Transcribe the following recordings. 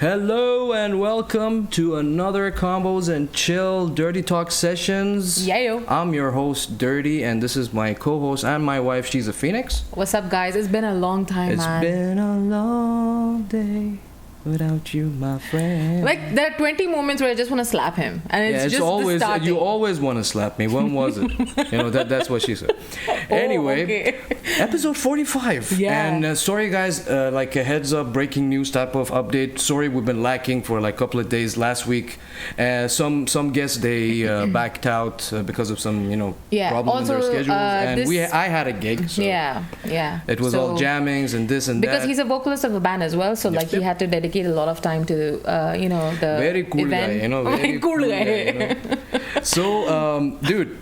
Hello and welcome to another Combos and Chill Dirty Talk Sessions. Yayo. I'm your host, Dirty, and this is my co-host and my wife. She's a Phoenix. What's up, guys? It's been a long time, man. It's been a long day without you, my friend. Like, there are 20 moments where I just want to slap him. And it's just always, the starting. you always want to slap me. When was it? That's what she said. Anyway, okay. episode 45. Yeah. And sorry, guys, like a heads up, breaking news type of update. Sorry, we've been lacking for like a couple of days last week. Some guests, they backed out because of some, problem also, in their schedules. And I had a gig. So yeah. It was all jammings and this and because that. Because he's a vocalist of a band as well. So, he had to dedicate a lot of time to, the very cool event. Guy, very cool guy. So, dude,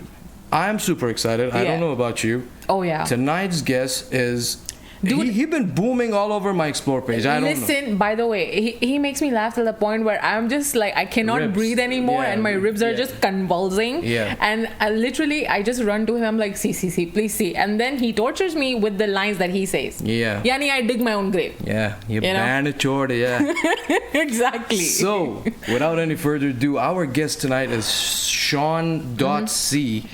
I'm super excited. I don't know about you. Oh, yeah. Tonight's guest is... Dude, he been booming all over my Explore page. I don't know. Listen, by the way, he makes me laugh to the point where I'm just like, I cannot breathe anymore, and my ribs are just convulsing. Yeah. And I just run to him. I'm like, see, please see. And then he tortures me with the lines that he says. Yeah. Yani, I dig my own grave. Yeah. You bandit, yeah. Exactly. So, without any further ado, our guest tonight is Shawn.C.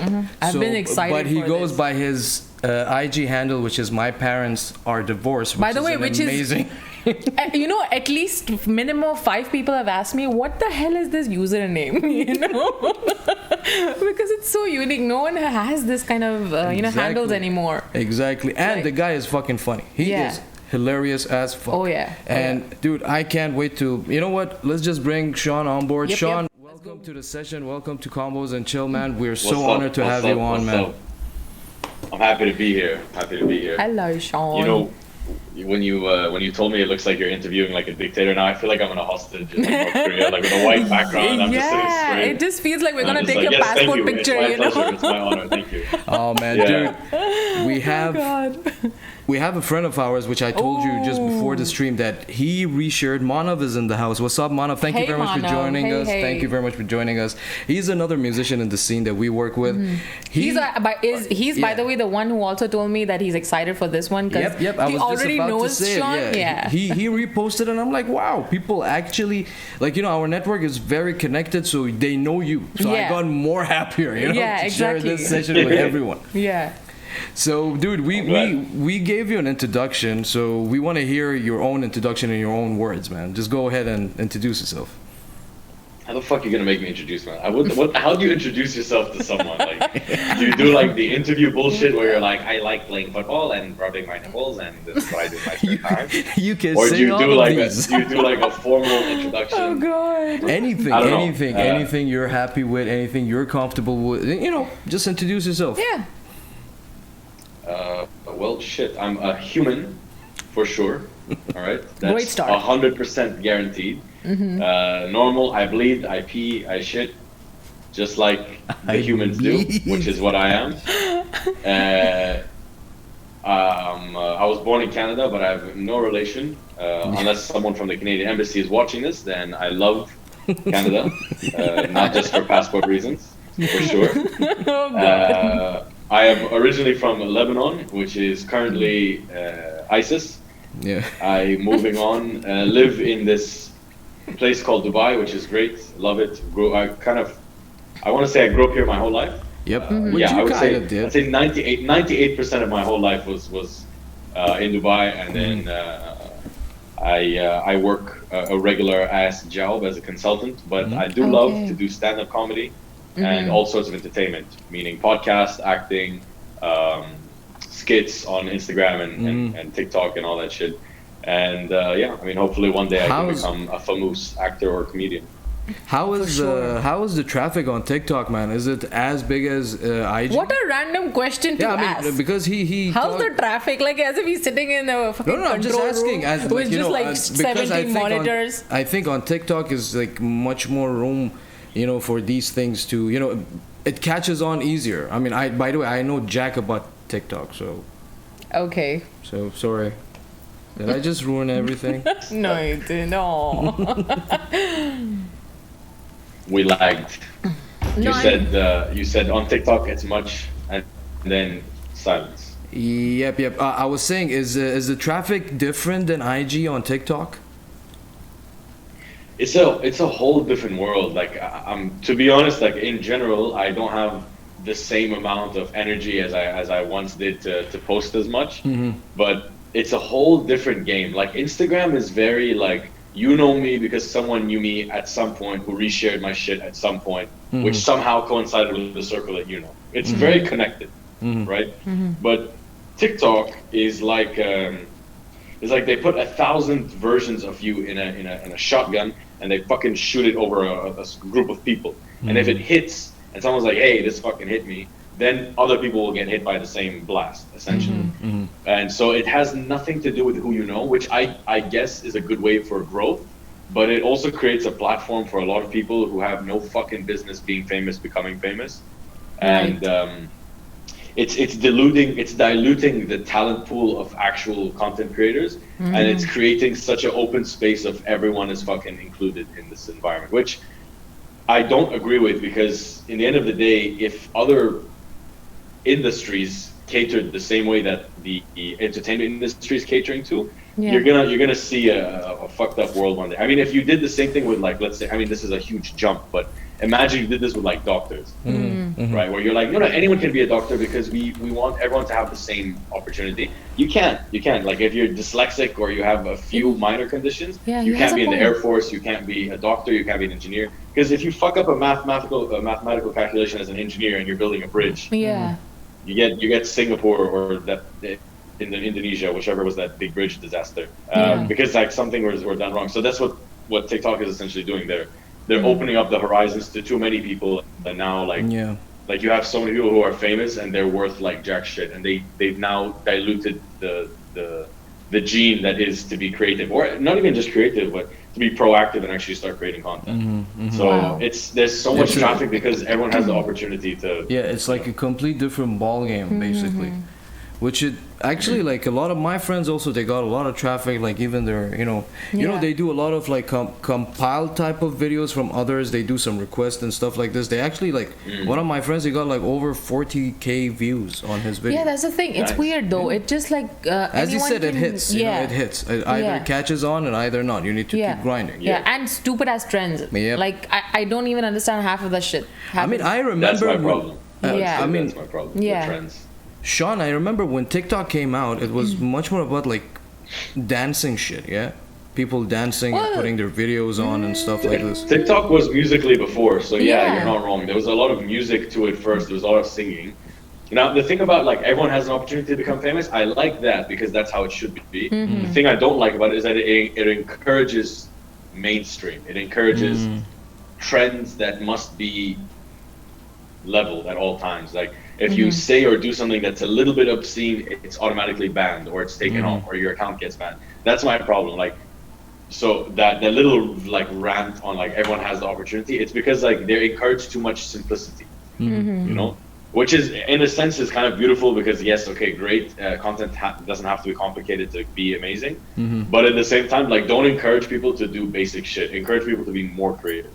I've been excited but he for goes this. by his IG handle, which is My Parents Are Divorced. By the way, which is amazing. At least minimum of 5 people have asked me, what the hell is this username? Because it's so unique. No one has this kind of handles anymore. Exactly. And the guy is fucking funny. He is hilarious as fuck. Oh yeah. And dude, I can't wait to, you know what? Let's just bring Shawn on board. Shawn, welcome to the session. Welcome to Combos and Chill, man. We're so honored to have you on, man. I'm happy to be here. Hello, Shawn. When you told me it looks like you're interviewing like a dictator, now I feel like I'm in a hostage in North Korea, like with a white background. I'm just sitting straight. It just feels like we're gonna take like, your passport picture. It's my pleasure. It's my honor. Thank you. Oh man, dude, we have. We have a friend of ours, which I told you just before the stream, that he reshared. Manav is in the house. What's up, Manav? Thank you very much for joining us. Thank you very much for joining us. He's another musician in the scene that we work with. He's by the way the one who also told me that he's excited for this one because he already knows Shawn. He reposted and I'm like, wow, people actually our network is very connected, so they know you. So I got more happier, to share this session with everyone. Yeah. So, dude, we gave you an introduction, so we want to hear your own introduction in your own words, man. Just go ahead and introduce yourself. How the fuck are you gonna make me introduce, man? How do you introduce yourself to someone? Like, do you do like the interview bullshit where you're like, I like playing football and rubbing my nipples, and this is what I do in my spare time? You can or say do you all do of like these. do you do like a formal introduction? Oh god. Anything you're happy with, anything you're comfortable with, just introduce yourself. Yeah. Well, shit. I'm a human, for sure. All right, that's great start. 100% guaranteed. Normal. I bleed. I pee. I shit, just like the humans do, which is what I am. I was born in Canada, but I have no relation. Unless someone from the Canadian Embassy is watching this, then I love Canada, not just for passport reasons, for sure. Oh god. I am originally from Lebanon, which is currently ISIS. Yeah. I moving on, live in this place called Dubai, which is great. Love it. I want to say I grew up here my whole life. Yep. I would say 98% of my whole life was in Dubai, and then I work a regular ass job as a consultant, but I do love to do stand-up comedy. And all sorts of entertainment, meaning podcast, acting, skits on Instagram and TikTok and all that shit. And hopefully one day I can become a famous actor or comedian. How is the traffic on TikTok, man? Is it as big as IG? What a random question to ask. Because he how's the traffic? Like as if he's sitting in a fucking control I'm just asking. room with just like 17 monitors. I think on TikTok is like much more room, for these things to, it catches on easier. I mean, by the way, I know jack about TikTok, so. Okay. So sorry. Did I just ruin everything? No, you didn't. No. We lagged. You said on TikTok it's much, and then silence. Yep. I was saying, is the traffic different than IG on TikTok? it's a whole different world. Like I'm to be honest, like in general, I don't have the same amount of energy as I once did to post as much. But it's a whole different game. Like Instagram is very like you know me because someone knew me at some point who reshared my shit at some point, which somehow coincided with the circle that you know. It's very connected, right? But TikTok is like it's like they put 1,000 versions of you in a shotgun and they fucking shoot it over a group of people. And if it hits and someone's like, hey, this fucking hit me, then other people will get hit by the same blast, essentially. And so it has nothing to do with who you know, which I guess is a good way for growth, but it also creates a platform for a lot of people who have no fucking business being famous, becoming famous. And it's diluting the talent pool of actual content creators, and it's creating such an open space of everyone is fucking included in this environment, which I don't agree with, because in the end of the day, if other industries catered the same way that the entertainment industry is catering to, you're gonna see a fucked up world one day. I mean, if you did the same thing with, like, let's say, I mean, this is a huge jump, but imagine you did this with like doctors, right? Where you're like, no, anyone can be a doctor because we want everyone to have the same opportunity. You can't. Like if you're dyslexic or you have a few minor conditions, you can't be in the Air Force, you can't be a doctor, you can't be an engineer. Because if you fuck up a mathematical calculation as an engineer and you're building a bridge, you get Singapore or that in Indonesia, whichever was that big bridge disaster, because like something was done wrong. So that's what TikTok is essentially doing there. They're opening up the horizons to too many people, and now like you have so many people who are famous and they're worth like jack shit, and they've now diluted the gene that is to be creative, or not even just creative, but to be proactive and actually start creating content. So there's so much traffic because everyone has the opportunity to. Yeah, it's like a complete different ball game basically. Which it actually, like a lot of my friends also, they got a lot of traffic, like even their you know they do a lot of like compiled type of videos from others. They do some requests and stuff like this. They actually like one of my friends, he got like over 40,000 views on his video. Yeah, that's the thing. It's weird though. It just like as you said, it hits. You know, it hits. It either catches on and either not. You need to keep grinding. And stupid ass trends. Like I don't even understand half of that shit. I mean, I remember. That's my problem. I mean, that's my problem. The trends. Sean, I remember when TikTok came out, it was much more about like dancing shit, people dancing and putting their videos on and stuff like this. TikTok was Musical.ly before, so you're not wrong. There was a lot of music to it first. There was a lot of singing. Now, the thing about like everyone has an opportunity to become famous, I like that because that's how it should be. The thing I don't like about it is that it encourages mainstream. It encourages trends that must be leveled at all times. Like, if you say or do something that's a little bit obscene, it's automatically banned or it's taken off or your account gets banned. That's my problem. Like, so that little like rant on like everyone has the opportunity, it's because like they encourage too much simplicity, you know, which is in a sense is kind of beautiful because yes, okay, great, content doesn't have to be complicated to be amazing, but at the same time, like don't encourage people to do basic shit. Encourage people to be more creative.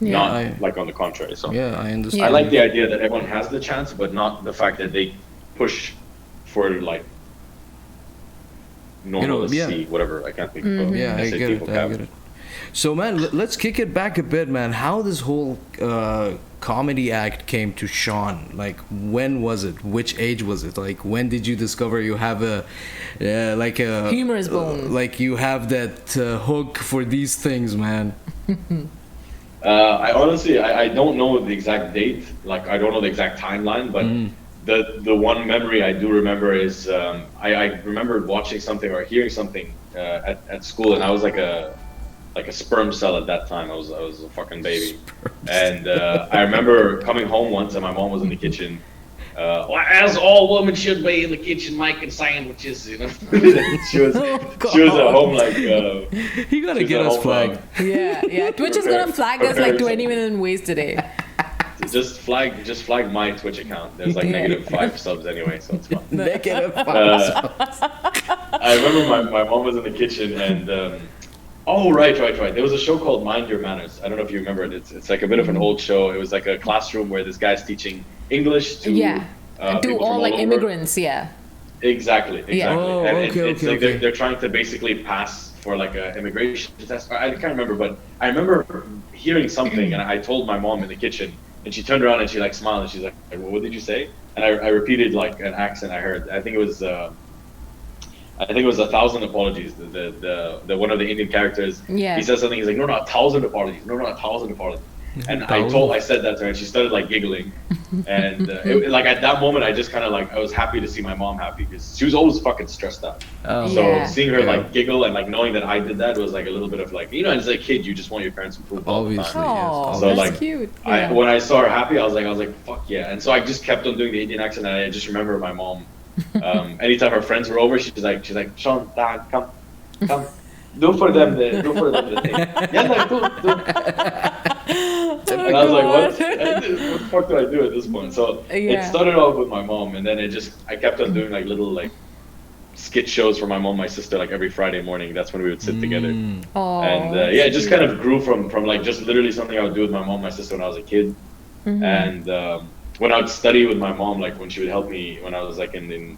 Not like on the contrary. So I understand. I like the idea that everyone has the chance, but not the fact that they push for like normal whatever. I can't think of. Yeah, I get it. So man, let's kick it back a bit, man. How this whole comedy act came to Shawn? Like, when was it? Which age was it? Like, when did you discover you have a humorous bone? Like you have that hook for these things, man. I honestly, I don't know the exact date. Like, I don't know the exact timeline, but the one memory I do remember is I remember watching something or hearing something at school, and I was like a sperm cell at that time. I was a fucking baby, and I remember coming home once, and my mom was in the kitchen. As all women should be in the kitchen making sandwiches, you know. she was at home like. You gotta get us flagged. Twitch is gonna flag us like 20 million ways today. Just flag my Twitch account. There's like -5 subs anyway, so it's fine. -5 subs. I remember my mom was in the kitchen and. Right. There was a show called Mind Your Manners. I don't know if you remember it. It's like a bit of an old show. It was like a classroom where this guy's teaching English to to all like over. immigrants. Exactly. Yeah. Oh, And okay, it's okay, like okay. they're trying to basically pass for like an immigration test. I can't remember, but I remember hearing something, and I told my mom in the kitchen, and she turned around and she like smiled, and she's like, "Well, what did you say?" And I repeated like an accent I heard. I think it was 1,000 apologies. The one of the Indian characters. Yeah. He says something. He's like, no, 1,000 apologies. No, 1,000 apologies. And I said that to her, and she started like giggling. And like at that moment, I just kind of like I was happy to see my mom happy because she was always fucking stressed out. Oh. So Yeah. seeing her like giggle and like knowing that I did that was like a little bit of like as a kid, you just want your parents to approve all the Obviously, time. Oh, So, that's like, cute. Yeah. When I saw her happy, I was like, fuck yeah. And so I just kept on doing the Indian accent, and I just remember my mom. Anytime her friends were over, she's like, Shawn, Dad, come, do for them the thing. Yeah, do. And I was like, what the fuck do I do at this point? So it started off with my mom, and then I kept on doing like little like skit shows for my mom, my sister, like every Friday morning. That's when we would sit together. Oh, And it just kind of grew from like just literally something I would do with my mom, my sister when I was a kid. And when I would study with my mom, like when she would help me when I was like in the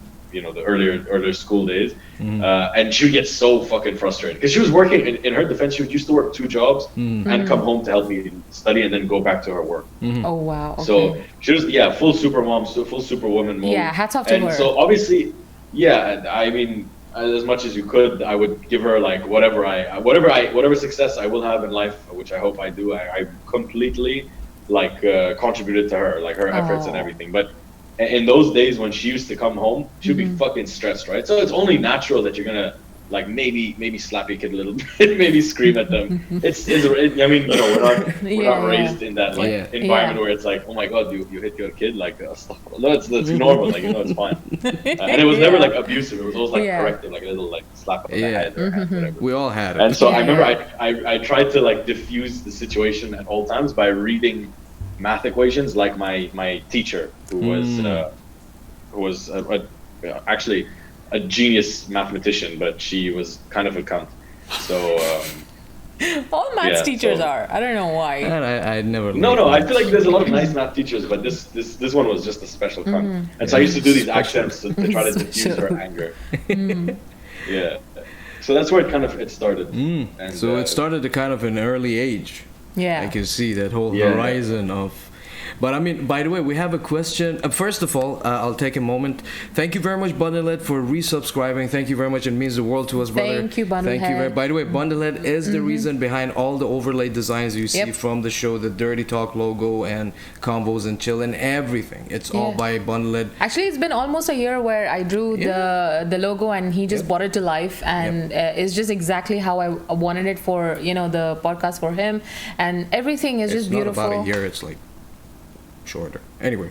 earlier school days, and she would get so fucking frustrated because she was working in her defense. She used to work 2 jobs and come home to help me study and then go back to her work. Oh wow. Okay. So she was full super mom, full superwoman mode. Yeah, hats off to her. And so obviously, I mean, as much as you could, I would give her like whatever success I will have in life, which I hope I do. I completely contributed to her, like her efforts and everything. But in those days when she used to come home, she'd be fucking stressed, right? So it's only natural that you're gonna like maybe slap your kid a little bit, maybe scream at them. I mean, we're not raised in that environment where it's like, oh my god, you hit your kid, like stuff. That's normal, like it's fine. And it was never like abusive. It was always like corrective, like a little like slap on the head or whatever. We all had it. And so I remember I tried to like diffuse the situation at all times by reading math equations like my teacher who was actually a genius mathematician, but she was kind of a cunt. So all maths teachers are. I don't know why. I never. No. I feel like there's a lot of nice math teachers, but this one was just a special cunt. And so I used to do these accents to try to diffuse her anger. Yeah. So that's where it started. And, so it started at kind of an early age. Yeah. I can see that whole horizon of. But I mean, by the way, we have a question. First of all, I'll take a moment. Thank you very much, Bundlehead, for resubscribing. Thank you very much. It means the world to us, brother. Thank you, Bundlehead. Thank you. By the way, Bundlehead is the reason behind all the overlay designs you see from the show, the Dirty Talk logo and combos and chill and everything. It's all by Bundlehead. Actually, it's been almost a year where I drew the logo and he just brought it to life, and it's just exactly how I wanted it for the podcast for him, and everything is just beautiful. It's not about a year. It's like shorter. Anyway.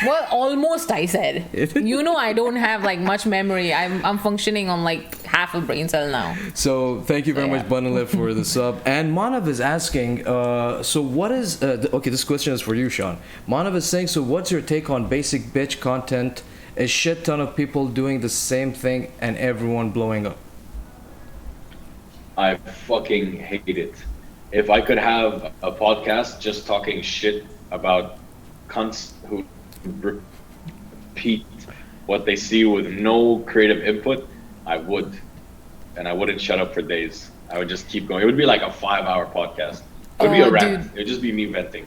Well, almost I said. I don't have like much memory. I'm functioning on like half a brain cell now. So thank you very much, Bundlehead, for the sub. And Manav is asking, so what is okay, this question is for you, Shawn. Manav is saying, so what's your take on basic bitch content? A shit ton of people doing the same thing and everyone blowing up. I fucking hate it. If I could have a podcast just talking shit about cunts who repeat what they see with no creative input, I would. And I wouldn't shut up for days. I would just keep going. It would be like a 5-hour podcast. It would be a rant. It would just be me venting,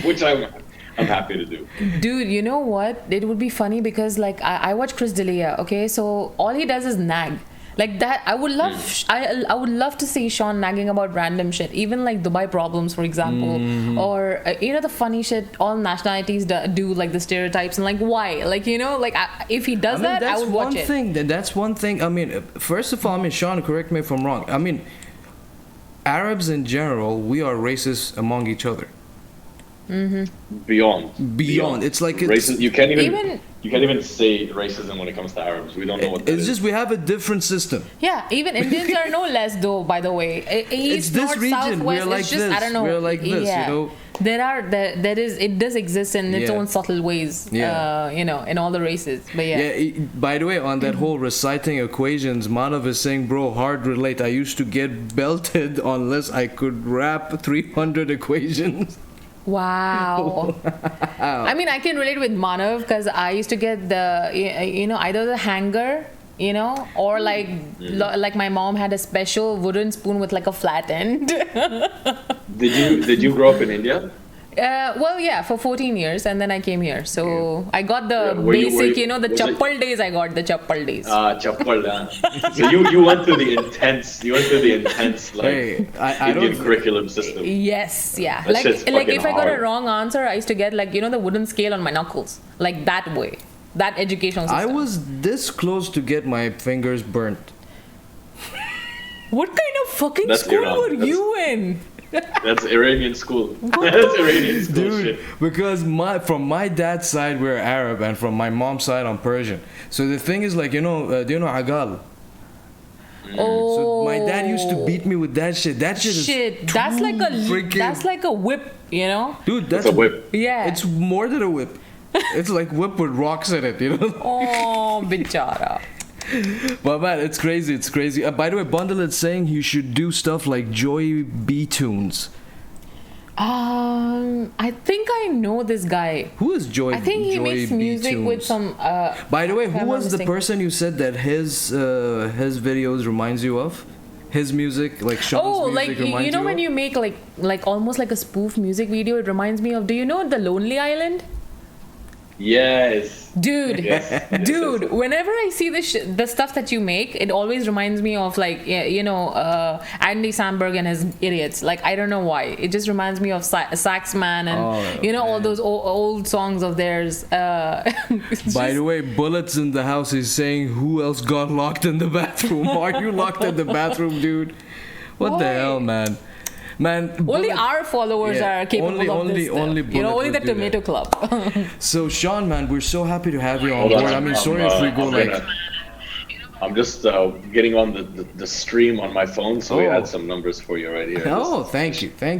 which I'm happy to do. Dude, you know what? It would be funny because like I watch Chris D'Elia, okay? So all he does is nag. Like that, I would love I would love to see Shawn nagging about random shit, even like Dubai problems, for example, or the funny shit all nationalities do, like the stereotypes and like why, like if he does that, I would watch it. That's one thing. I mean, first of all, Shawn, correct me if I'm wrong. I mean, Arabs in general, we are racist among each other. Beyond. It's like racist. You can't even say racism when it comes to Arabs. We don't know what that is. It's just we have a different system. Yeah, even Indians are no less though. By the way, it's East, this North, region. South, West. We're like it's just this. I don't know. We're like this. It does exist in its own subtle ways. In all the races. But by the way, on that whole reciting equations, Manav is saying, bro, hard relate. I used to get belted unless I could rap 300 equations. Wow. I mean, I can relate with Manav because I used to get the, either the hanger, or like my mom had a special wooden spoon with like a flat end. Did you grow up in India? Well, yeah, for 14 years, and then I came here. So I got the basic, the chappal days. I got the chappal days. Chappal. So you went through the intense, Indian curriculum system. Yes, yeah. That Like if I got a hard. wrong answer, I used to get the wooden scale on my knuckles, like that way. That educational system. I was this close to get my fingers burnt. What kind of fucking That's school Iran. were you in? That's Iranian school. That's Iranian school Dude, shit. because from my dad's side we're Arab and from my mom's side I'm Persian. So the thing is do you know agal? Oh. So my dad used to beat me with that shit. That shit is That's like freaking, that's like a whip, Dude, That's a whip. Yeah. It's more than a whip. It's like whip with rocks in it, Oh, bichara. But man, it's crazy. It's crazy. By the way, Bundle is saying you should do stuff like Joy B Tunes. I think I know this guy. Who is Joy? I think he Joy makes B music Tunes? with some. By the way, if who I'm not was the mistaken. person you said that his videos reminds you of? His music, like Shawn's music, reminds you when of? you make like almost like a spoof music video, it reminds me of. Do you know The Lonely Island? Yes. Dude, Yes. dude, whenever I see the stuff that you make, it always reminds me of Andy Samberg and his idiots. Like, I don't know why. It just reminds me of Saxman and all those old songs of theirs. By the way, Bullets in the house is saying, who else got locked in the bathroom? Are you locked in the bathroom, dude? What the Why? hell, man? Man, only Bullet- our followers Yeah, are capable of only- this stuff. only Bullet only the would do Tomato Club. So Shawn, man, we're so happy to have you on Hold board. on, I mean, sorry if we go I'm just getting on the stream on my phone, so we Oh. had some numbers for you right here. Oh, thank you very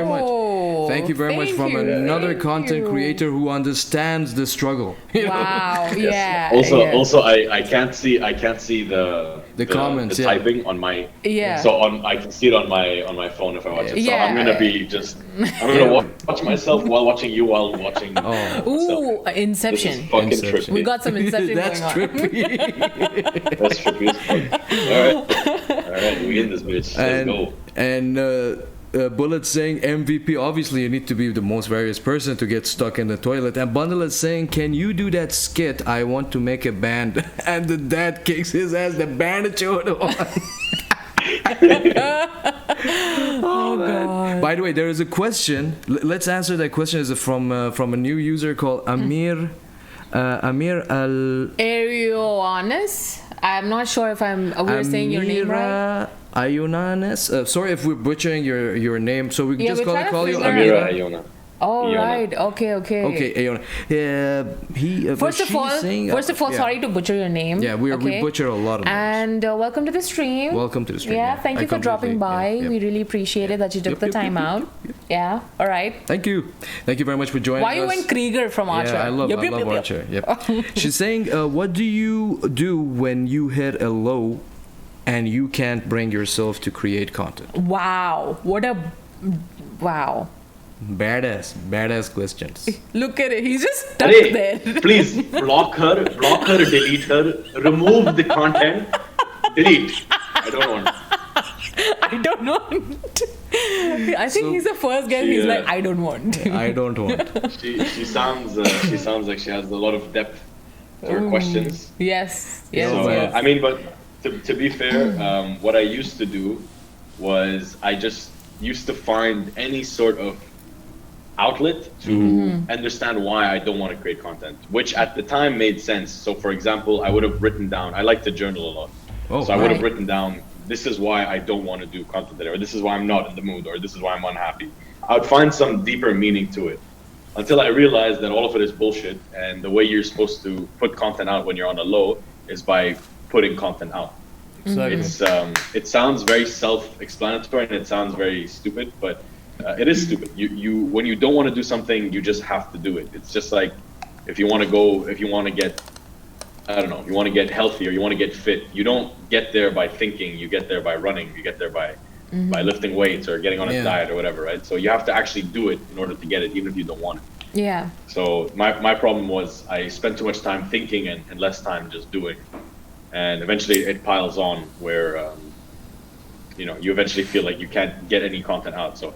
much. Oh, Thank you very much thank from you. another Thank content you. creator who understands the struggle. Wow, yeah. Also, I can't see the comments, the yeah. typing on my Yeah. So I can see it on my phone if I watch it. So Yeah. I'm gonna watch myself while watching you while watching. Oh. myself. Ooh, This Inception. is fucking Inception. trippy. We got some Inception That's going on. trippy. That's trippy as fuck. All right, we in this bitch. Let's go. And Bullet saying MVP, obviously you need to be the most various person to get stuck in the toilet. And Bundle is saying, can you do that skit? I want to make a band. And the dad kicks his ass, the band showed on. Oh, God. By the way, there is a question. Let's answer that question. Is from a new user called Amir Al. Arioanus? I'm not sure if we're saying your name right. Ayunanes. Sorry if we're butchering your name. So we can Yeah, just we're trying to call you figure Amira. Amira Iona. Oh, Iona. right. Okay. Okay, Ayona. First of all, sorry to butcher your name. Yeah, we okay? butcher a lot of names. And welcome to the stream. Welcome to the stream. Yeah, yeah. thank I you for dropping by. completely- We really appreciate it that you took the time out. Yeah, all right. Thank you very much for joining Why us. you went Krieger from Archer? Yeah, I love Archer. Yep. She's saying, what do you do when you hit a low and you can't bring yourself to create content? Wow, wow. Badass questions. Look at it. He's just stuck Hey, there. please block her, delete her, remove the content, delete. I don't want. I don't want. I think he's the first guy. He's like, I don't want. I don't want. She sounds like she has a lot of depth to her questions. Yes. So Yes. I mean, but to be fair, what I used to do was I just used to find any sort of outlet to understand why I don't want to create content, which at the time made sense. So for example, I would have written down, I like to journal a lot. So I would have written down, this is why I don't want to do content today, or this is why I'm not in the mood, or this is why I'm unhappy. I would find some deeper meaning to it until I realized that all of it is bullshit. And the way you're supposed to put content out when you're on a low is by putting content out. Exactly. It sounds very self-explanatory and it sounds very stupid, but it is stupid. You when you don't want to do something, you just have to do it. It's just like if you want to get, I don't know, you want to get healthy or you want to get fit, you don't get there by thinking, you get there by running, you get there by by lifting weights or getting on a diet or whatever, right? So you have to actually do it in order to get it, even if you don't want it. Yeah. So my problem was I spent too much time thinking and less time just doing, and eventually it piles on where you eventually feel like you can't get any content out. So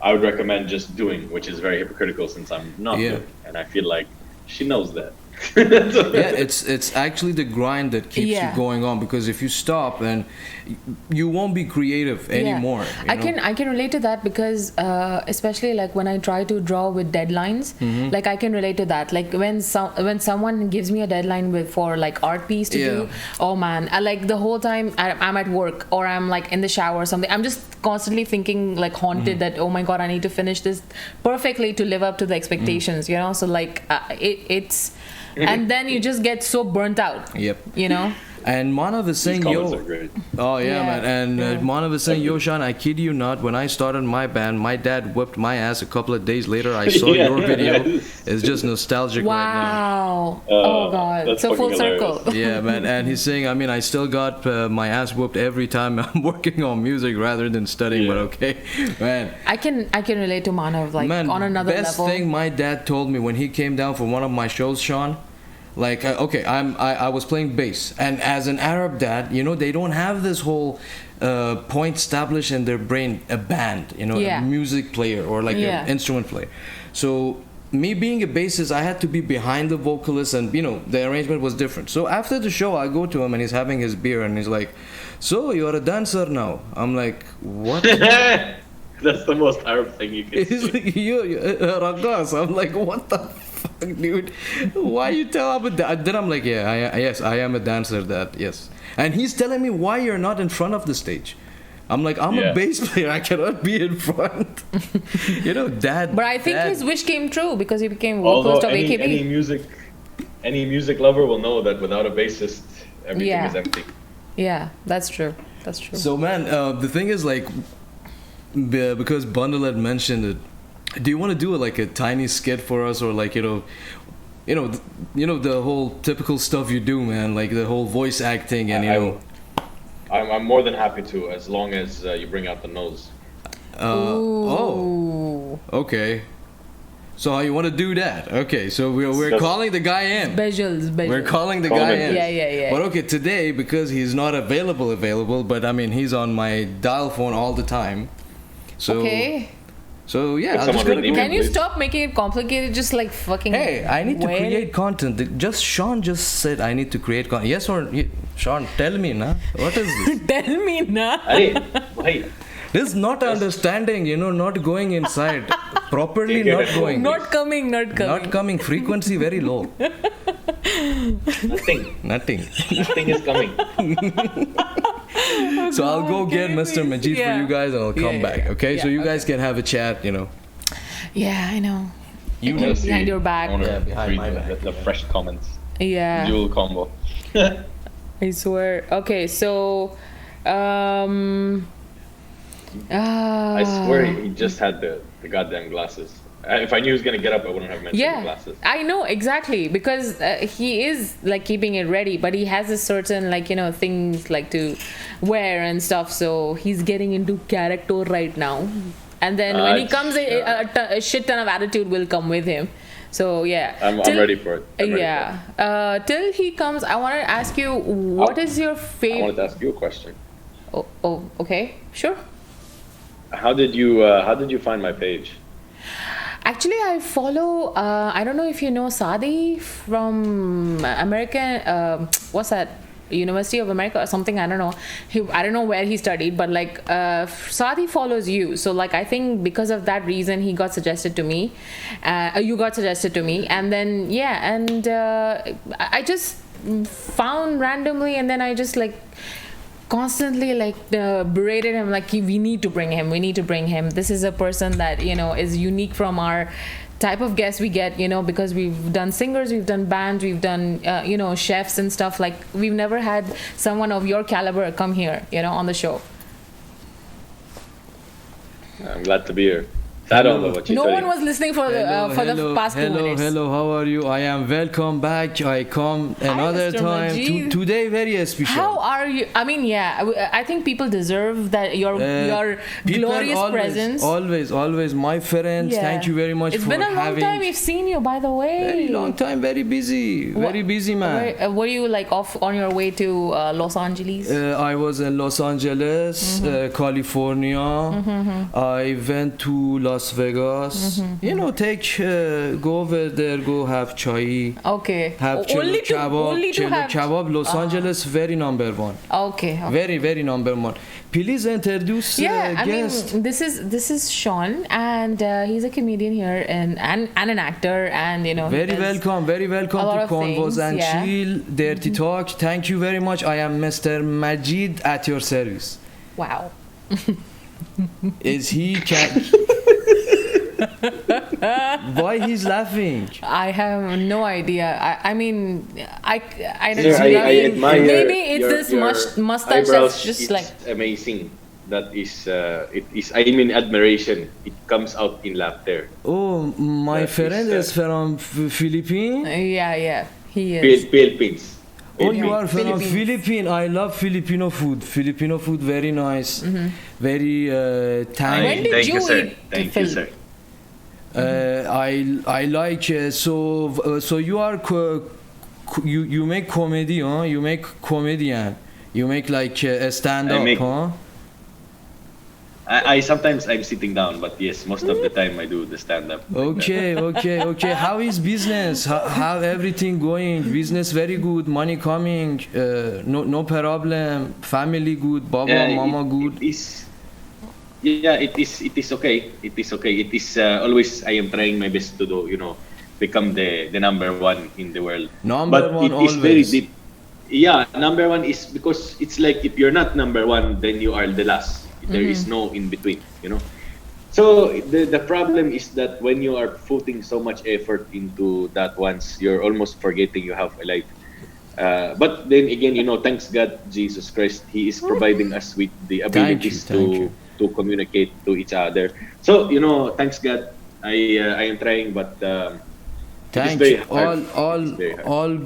I would recommend just doing, which is very hypocritical since I'm not doing, and I feel like she knows that. It's actually the grind that keeps you going on, because if you stop, then you won't be creative anymore. I can relate to that because especially like when I try to draw with deadlines, like I can relate to that. Like when someone gives me a deadline for like art piece to do, oh man, I like the whole time I'm at work or I'm like in the shower or something, I'm just constantly thinking like haunted that, oh my god, I need to finish this perfectly to live up to the expectations, so like it's and then you just get so burnt out. And Manav is saying, yo. Oh, man. And Manav is saying, yo, Shawn, I kid you not, when I started my band, my dad whipped my ass a couple of days later. I saw your video. It's just nostalgic right now. Wow. Oh, God. So full circle. Yeah, man. And he's saying, I mean, I still got my ass whooped every time I'm working on music rather than studying, but okay. Man. I can relate to Manav, like, on another level. Best thing my dad told me when he came down for one of my shows, Shawn, like, I was playing bass, and as an Arab dad, they don't have this whole point established in their brain, a band, a music player or like an instrument player. So me being a bassist, I had to be behind the vocalist, and the arrangement was different. So after the show, I go to him and he's having his beer and he's like, "So you're a dancer now?" I'm like, "What?" That's the most Arab thing you can say. He's like, you're ragas. I'm like, what the fuck, dude? Why you tell him? Then I'm like, yes, I am a dancer, yes. And he's telling me, why you're not in front of the stage? I'm like, I'm a bass player. I cannot be in front. Dad. But I think his wish came true because he became vocalist of AKB. Any music lover will know that without a bassist, everything is empty. Yeah, that's true. So, man, the thing is, like, because Bundle had mentioned it, do you want to do like a tiny skit for us, or like the whole typical stuff you do, man, like the whole voice acting and I'm more than happy to, as long as you bring out the nose. Okay. So how you want to do that? Okay, so we're calling the guy in. Visuals. We're calling the guy in. Yeah. But okay, today, because he's not available, but I mean he's on my dial phone all the time. So, okay. So yeah, I'll just can you stop making it complicated? Just like fucking. Hey, I need to create content. Shawn just said I need to create content. Yes or Shawn? Tell me, na. What is this? Tell me, na. Hey. This is not understanding. Not going inside properly. Not going. Not coming. Not coming. Frequency very low. Nothing. Nothing is coming. So I'll go get Mr. Majid for you guys, and I'll come back. Okay, so you guys can have a chat. Yeah, I know. Behind your back. Behind my back. The fresh comments. Yeah. Dual combo. I swear. Okay, so. I swear he just had the goddamn glasses. If I knew he was gonna get up, I wouldn't have mentioned the glasses. I know exactly, because he is like keeping it ready, but he has a certain things like to wear and stuff. So he's getting into character right now, and then when he comes, a shit ton of attitude will come with him. So I'm ready for it. Till he comes, I want to ask you, what is your favorite? I wanted to ask you a question. Oh, okay, sure. How did you find my page? Actually, I follow, I don't know if you know Sadi from American, what's that, University of America or something, I don't know. I don't know where he studied, but like Sadi follows you. So like I think because of that reason, he got suggested to me. You got suggested to me. And then, I just found randomly, and then I just like constantly berated him, like we need to bring him. This is a person that is unique from our type of guests we get, because we've done singers, we've done bands, we've done chefs and stuff. Like we've never had someone of your caliber come here on the show. I'm glad to be here. سلام بابا No one was listening for the past 2 minutes. Hello, how are you? I am welcome back. I come another Mr. time. Majid. Today very special. How are you? I mean, yeah, I think people deserve that your People glorious presence. Always, my friends. Yeah. Thank you very much It's for been a long having. time we've seen you, by the way. Very long time, very busy, man. Were you like off on your way to Los Angeles? I was in Los Angeles, California. I went to Las Vegas. You know, go over there, go have chai. Okay. Have only chelo to have kebab. Los Angeles, very number one. Okay. Very number one. Please introduce guest. I mean, this is Shawn, and he's a comedian here and an actor, and you know. Very welcome to Convos and Chill, Dirty Talk. Thank you very much. I am Mr. Majid at your service. Wow. Is he Why he's laughing? I have no idea. I mean, I don't Sir, I admire maybe it's your this mustache that's just like amazing. That is, it is. I mean, admiration. It comes out in laughter. Oh, my friend is from Philippines. Yeah, he is. Philippines. Oh, you are from Philippines. I love Filipino food. Filipino food, very nice. Very tangy. When did you eat? Thank you, sir. I like so you are you make comedy, huh? You make comedian. You make like a stand up, huh? I sometimes I'm sitting down, but yes, most of the time I do the stand up. Okay. How is business? How everything going? Business very good. Money coming. No problem. Family good. Baba, mama good. It is. Yeah, it is okay. It is okay. It is always I am trying my best to do, become the number one in the world. Number one always. But it is very deep. Yeah, number one is because it's like if you're not number one, then you are the last. There is no in between, So the problem is that when you are putting so much effort into that once, you're almost forgetting you have a life. But then again, thanks God, Jesus Christ, He is providing us with the abilities to communicate to each other. So thanks God, I am trying, but thank you. All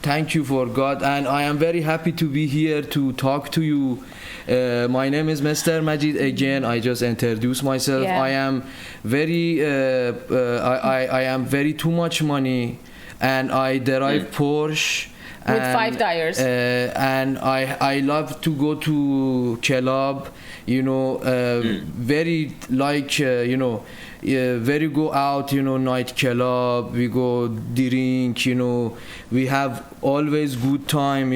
thank you for God, and I am very happy to be here to talk to you. My name is Mr. Majid again. I just introduced myself. Yeah. I am very I am very too much money, and I drive Porsche with 5 tires. And I love to go to club, very like very go out, night club, we go drink, we have always good time,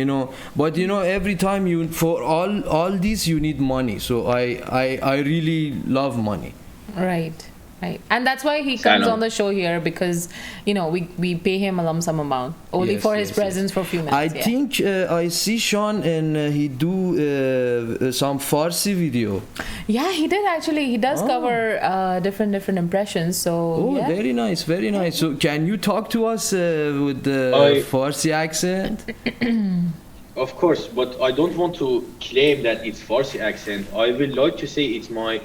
but every time for all this you need money, so I really love money. Right. And that's why he comes on the show here, because we pay him a lump sum amount only for his presence for a few minutes. I think I see Shawn, and he do some Farsi video. Yeah, he did actually. He does cover different impressions. So yeah. Very nice. So can you talk to us with the Farsi accent? Of course, but I don't want to claim that it's Farsi accent. I would like to say it's my.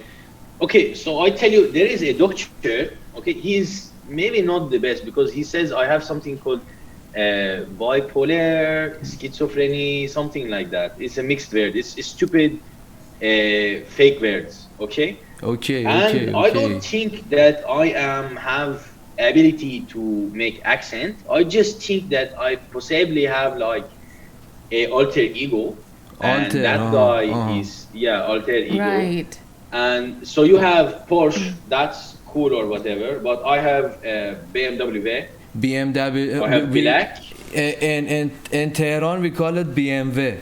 Okay, so I tell you, there is a doctor. Okay, he's maybe not the best because he says I have something called bipolar, schizophrenia, something like that. It's a mixed word. It's stupid, fake words. Okay. And I don't think that I have ability to make accent. I just think that I possibly have like a alter ego, and that guy is alter ego. Right. And so you have Porsche, that's cool or whatever, but I have BMW. I have black. And in Tehran we call it BMW.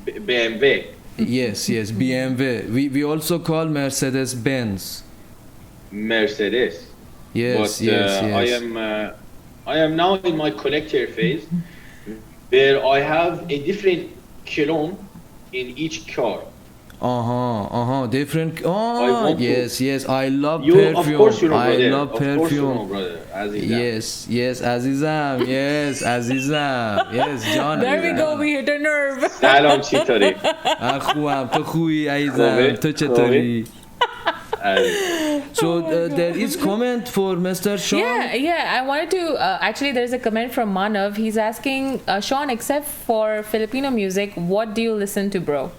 BMW. Yes, BMW. We also call Mercedes Benz. Mercedes. Yes. I am now in my collector phase, where I have a different cologne in each car. Different. Yes. I love perfume. Of course you know, I brother. love perfume. Course you know, brother. Yes, Azizam. Yes, Azizam. Yes, John. There we go. We hit a nerve. سلام چطوری؟ خوبم. تو خوبی عزیزم؟ تو چطوری؟ So there is comment for Mr. Shawn. Yeah. I wanted to actually. There's a comment from Manav. He's asking Shawn, except for Filipino music, what do you listen to, bro?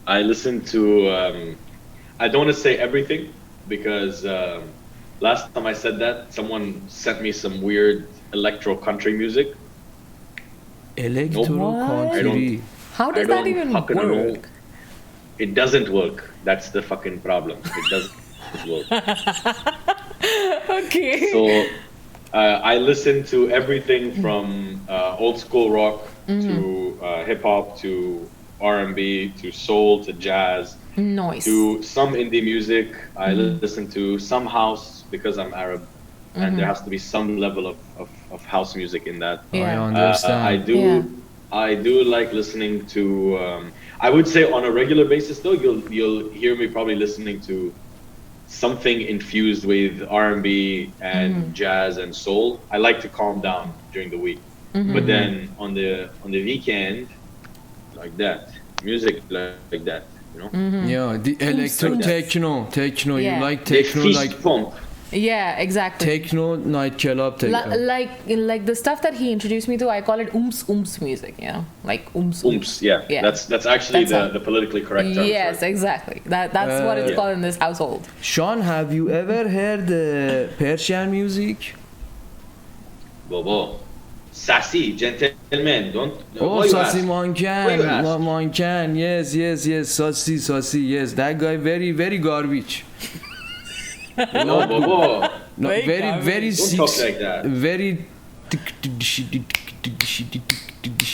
I listen to. I don't want to say everything because last time I said that, someone sent me some weird electro country music. Electro country. How does that even work? It doesn't work. That's the fucking problem. It doesn't work. Okay. So I listen to everything from old school rock to hip hop to R&B to soul to jazz. Nice. To some indie music. I listen to some house because I'm Arab, and there has to be some level of house music in that. Yeah. I understand. I do like listening to. I would say on a regular basis, though, you'll hear me probably listening to something infused with R&B and jazz and soul. I like to calm down during the week, but then on the weekend, like that, music like that, you know. Yeah, the electro techno. Yeah. You like techno, fist like pump. Yeah, exactly. techno night club techno. Like the stuff that he introduced me to, I call it ooms music, you know, like ooms. Yeah. That's actually the politically correct term. Yes, exactly. That's what it's called in this household. Shawn, have you ever heard Persian music? Bobo, sassy gentleman, don't. Oh, Sassy Mankan, yes, Sassy, yes, that guy very garbage. No, Bobo. No, very Don't talk like that. Very.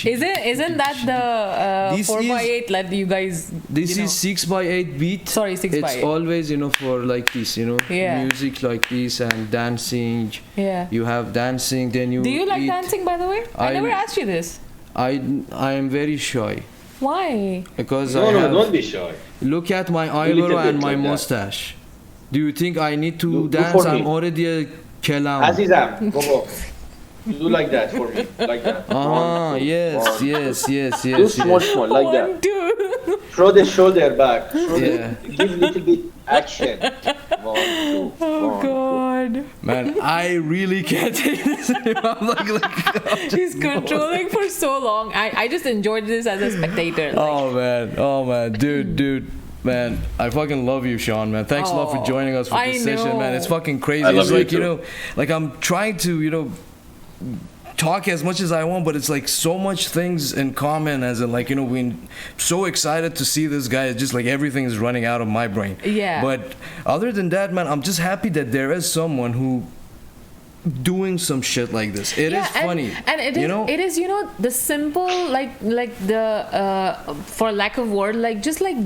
Isn't that the 4x8 that you guys? This is 6x8 beat. Sorry, 6x8. It's always, for like this, Yeah. music like this and dancing. Yeah. You have dancing, then you. Do you like eat. dancing, by the way? I never asked you this. I am very shy Why? because Don't be shy. Look at my little eyebrow bit and my like that. mustache. Do you think I need to Do dance? for me. I'm already a kelam. Azizam, Bobo. Do like that for me, like that. Ah, One, yes. Do small, like that. One, two. Throw the shoulder back. Yeah. Give little bit action. 1, 2. Oh God. Man, I really can't take this. I'm like He's controlling for so long. I just enjoyed this as a spectator. oh man, dude. Man, I fucking love you, Shawn, man. Thanks a lot for joining us for this session, man. It's fucking crazy. I love It's like, you too. like I'm trying to, talk as much as I want, but it's like so much things in common, as in like, we're so excited to see this guy. It's just like everything is running out of my brain. Yeah. But other than that, man, I'm just happy that there is someone who doing some shit like this. It is funny, and it is the simple like the for lack of word, like just like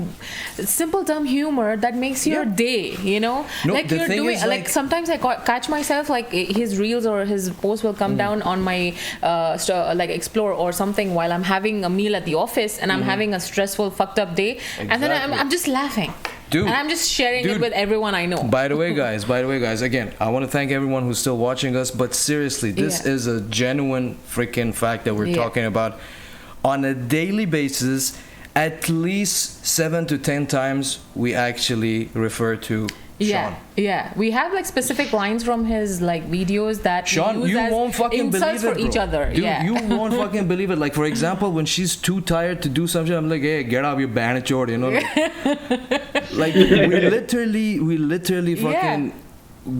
simple dumb humor that makes your day, No, like the you're thing doing is, like sometimes I catch myself like his reels or his post will come down on my like explore or something while I'm having a meal at the office and I'm having a stressful fucked up day, and then I'm just laughing. Dude, and I'm just sharing it with everyone I know. By the way, guys, again, I want to thank everyone who's still watching us, but seriously, this is a genuine freaking fact that we're talking about. On a daily basis, at least 7 to 10 times, we actually refer to Shawn. Yeah. We have like specific lines from his like videos that Shawn, we use you as won't fucking insults believe it, for each bro. other. Dude, yeah. you won't fucking believe it. Like, for example, when she's too tired to do something, I'm like, hey, get up, you banachod, Like, we literally fucking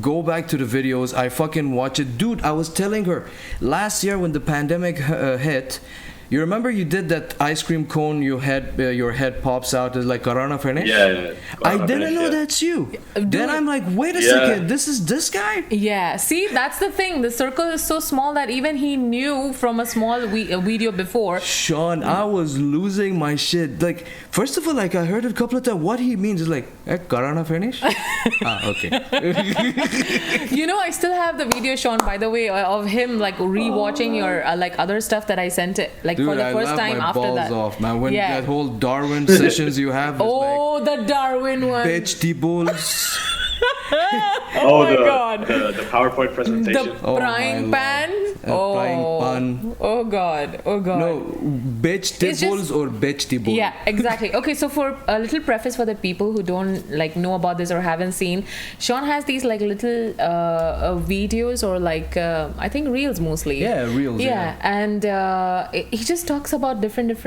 go back to the videos. I fucking watch it. Dude, I was telling her, last year when the pandemic hit, you remember you did that ice cream cone, your head pops out, is like Corona finish? Yeah. I didn't know that's you. Then I'm like, wait a second, this is this guy? Yeah, see, that's the thing. The circle is so small that even he knew from a small video before. Shawn, I was losing my shit. Like, first of all, like I heard it a couple of times. What he means is like, Corona finish? Okay. I still have the video, Shawn, by the way, of him like rewatching your like other stuff that I sent it like Dude, for the first time after balls that. Off, man. When that whole Darwin sessions you have. Oh, the Darwin one. Vegetables. Oh my God. The PowerPoint presentation. The frying pan. Frying pan. Oh God. Oh God. No, vegetables or vegetable. Yeah, exactly. Okay, so for a little preface for the people who don't like know about this or haven't seen, Shawn has these like little videos or like I think reels mostly. Yeah, reels. Yeah, and he just talks about different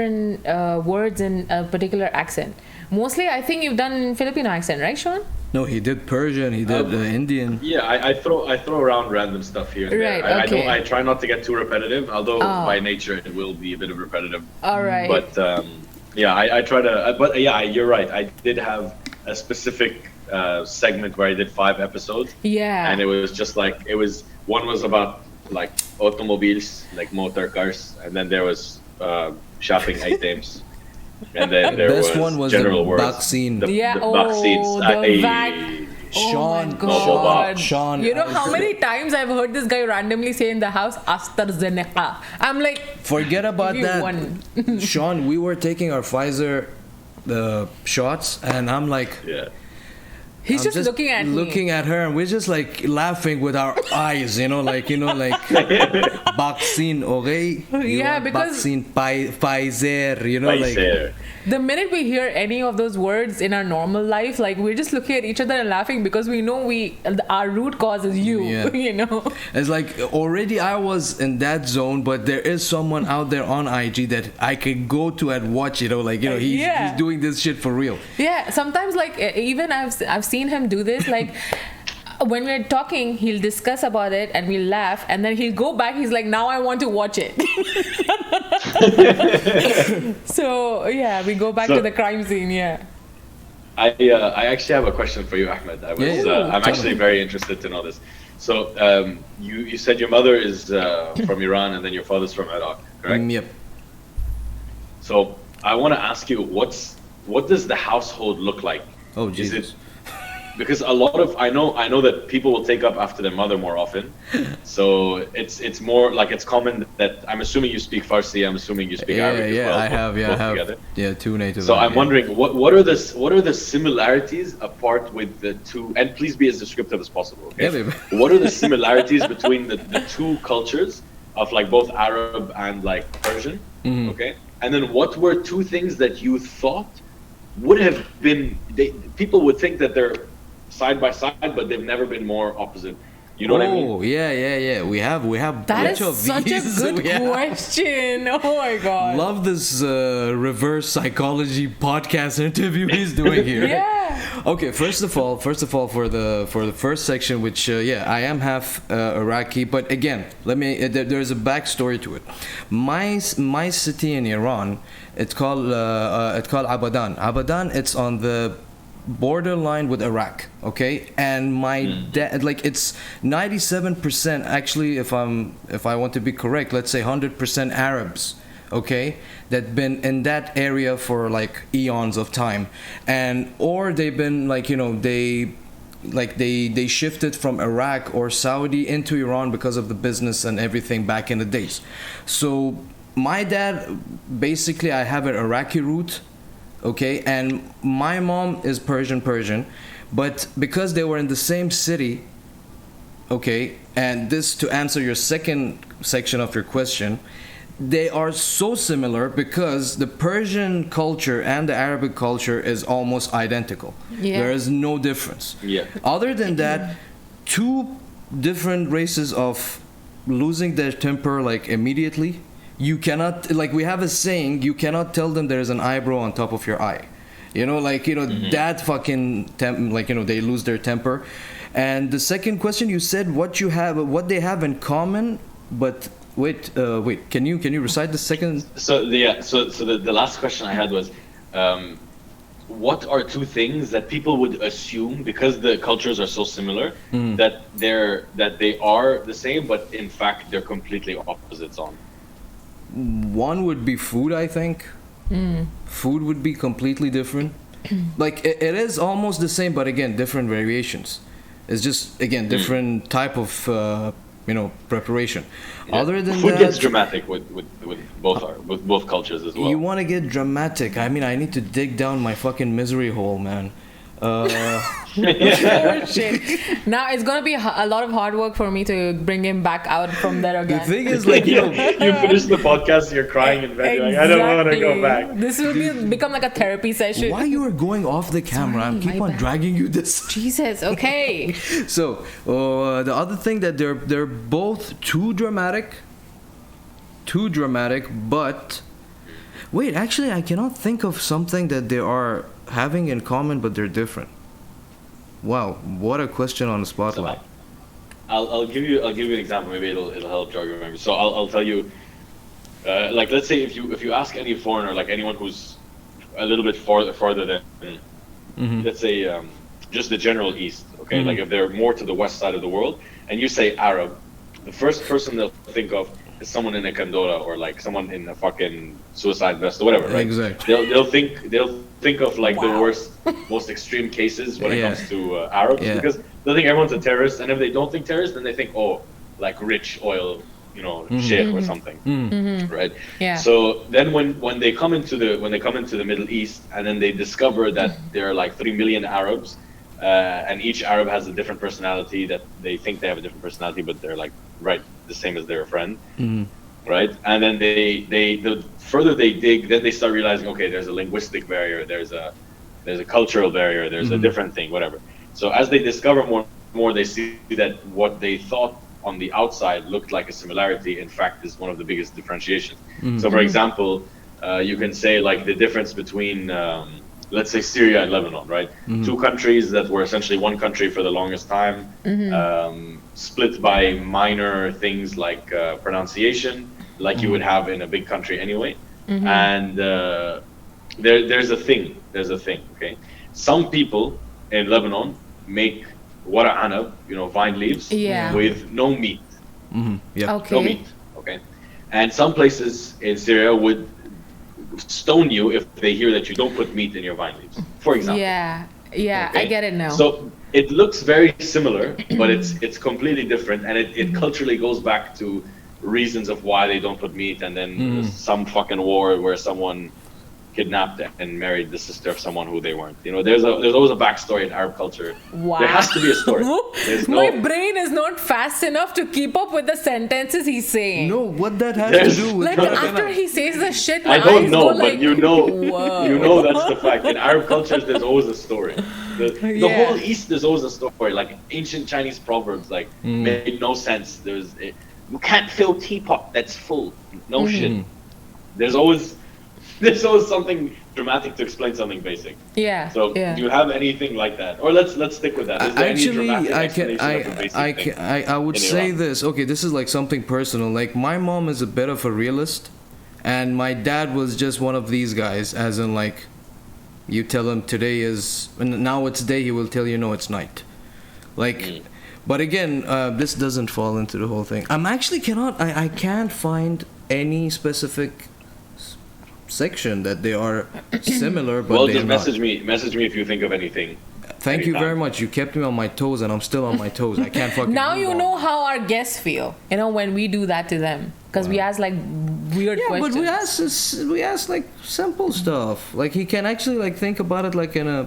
words in a particular accent. Mostly, I think you've done Filipino accent, right, Shawn? No, he did Persian. He did Indian. Yeah, I throw around random stuff here and Right, there. okay. I try not to get too repetitive, although by nature it will be a bit of repetitive. All right. But yeah, I try to. But yeah, you're right. I did have a specific segment where I did 5 episodes. Yeah. And it was just like one was about like automobiles, like motor cars, and then there was shopping items. And then there Best one was general the words. vaccine. The vaccines. Oh my God. Shawn. You know how many times I've heard this guy randomly say in the house, AstraZeneca. I'm like, forget about give me that. one. Shawn, we were taking our Pfizer shots, and I'm like, He's just looking at me. Looking at her, and we're just like laughing with our eyes, like vaccine, okay? Because vaccine, Pfizer, Pfizer. like. The minute we hear any of those words in our normal life, like we're just looking at each other and laughing because we know our root cause is you, It's like already I was in that zone, but there is someone out there on IG that I could go to and watch, he's doing this shit for real. Yeah, sometimes like even I've seen him do this, like when we're talking, he'll discuss about it and we'll laugh, and then he'll go back. He's like, now I want to watch it. So yeah, we go back to the crime scene. Yeah. I actually have a question for you, Ahmed. I'm actually very interested to know this. So you said your mother is from Iran and then your father's from Iraq, correct? Yep. So I want to ask you, what does the household look like? Oh, Jesus. Because a lot of I know that people will take up after their mother more often, so it's more like it's common that I'm assuming you speak Farsi. I'm assuming you speak Arabic as well. I have together. Yeah, 2 native. So I'm wondering what are the similarities apart with the two, and please be as descriptive as possible. Okay. Yeah, baby. What are the similarities between the two cultures of like both Arab and like Persian? Mm-hmm. Okay, and then what were 2 things that you thought would have been people would think that they're side by side, but they've never been more opposite. You know what I mean? Oh, yeah. We have that is such a good question. Oh my God. Love this reverse psychology podcast interview he's doing here. Yeah. Okay, first of all, for the first section, which I am half Iraqi, but again, there's a backstory to it. My city in Iran, it's called Abadan. Abadan, it's on the borderline with Iraq, okay, and my dad, like, it's 97% actually, if I want to be correct, let's say 100% Arabs, okay, that been in that area for like eons of time, or they've been like, they shifted from Iraq or Saudi into Iran because of the business and everything back in the days. So my dad, basically, I have an Iraqi root. Okay, and my mom is Persian, but because they were in the same city, okay, and this to answer your second section of your question, they are so similar because the Persian culture and the Arabic culture is almost identical. Yeah. There is no difference. Yeah. Other than that, 2 different races of losing their temper like immediately. You cannot, like, we have a saying, you cannot tell them there's an eyebrow on top of your eye. That fucking, they lose their temper. And the second question, you said what they have in common, but wait, can you recite the second? So the last question I had was, what are 2 things that people would assume, because the cultures are so similar, that they are the same, but in fact they're completely opposites on? One would be food, I think. Food would be completely different. Like, it is almost the same, but again, different variations. It's just, again, different type of, preparation. Yeah. Other than food that, gets dramatic with both cultures as well. You want to get dramatic? I mean, I need to dig down my fucking misery hole, man. Oh, shit. Now it's gonna be a lot of hard work for me to bring him back out from there again. The thing is, like, you finish the podcast, you're crying in bed. You're like, I don't want to go back. This will become like a therapy session. Why you are going off the camera? Sorry, I keep on dragging you this. Jesus. Okay. So the other thing that they're both too dramatic, but wait, actually, I cannot think of something that they are having in common, but they're different. Wow, what a question on the spotlight. So I'll give you an example. Maybe it'll help jog your memory. So I'll tell you, like, let's say if you ask any foreigner, like anyone who's a little bit farther than, let's say, just the general East, okay, like if they're more to the west side of the world, and you say Arab, the first person they'll think of is someone in a kandora or like someone in a fucking suicide vest or whatever, right? Exactly. They'll think of like the worst, most extreme cases when it comes to Arabs, because they'll think everyone's a terrorist, and if they don't think terrorist, then they think, oh, like rich oil, shit or something, right? Yeah. So then when they come into the Middle East, and then they discover that there are like 3 million Arabs, and each Arab has a different personality, that they think they have a different personality, but they're like the same as their friend, right? And then the further they dig, then they start realizing, okay, there's a linguistic barrier, there's a cultural barrier, there's a different thing, whatever. So as they discover more, they see that what they thought on the outside looked like a similarity, in fact, is one of the biggest differentiations. So, for example, you can say like the difference between, let's say, Syria and Lebanon, right? Two countries that were essentially one country for the longest time, split by minor things like pronunciation, like you would have in a big country anyway. And there's a thing, okay? Some people in Lebanon make wara anab, vine leaves, with no meat. Okay. No meat, okay? And some places in Syria would stone you if they hear that you don't put meat in your vine leaves, for example. Yeah, okay? I get it now. So it looks very similar, but it's completely different, and it culturally goes back to reasons of why they don't put meat, and then some fucking war where someone kidnapped and married the sister of someone who they weren't. There's always a backstory in Arab culture. Wow. There has to be a story. My brain is not fast enough to keep up with the sentences he's saying. No, what that has to do with like after he says the shit, my I don't eyes know, go but like, whoa. That's the fact. In Arab cultures, there's always a story. The whole East, there's always a story. Like ancient Chinese proverbs, like made no sense. You can't fill teapot that's full. No shit. There's always something dramatic to explain something basic. Yeah. So do you have anything like that? Or let's stick with that. Is there any dramatic explanation of a basic thing I would say Iran? this. Okay, this is like something personal. Like my mom is a bit of a realist, and my dad was just one of these guys, as in like, you tell him today is, and now it's day, he will tell you no, it's night. Like, but again, this doesn't fall into the whole thing. I can't find any specific section that they are similar, but they're just not. message me if you think of anything. Thank you very much. You kept me on my toes, and I'm still on my toes. I can't fucking. Now move you on. know how our guests feel. When we do that to them, because we ask like weird questions. But we ask like simple stuff. Like he can actually like think about it like in a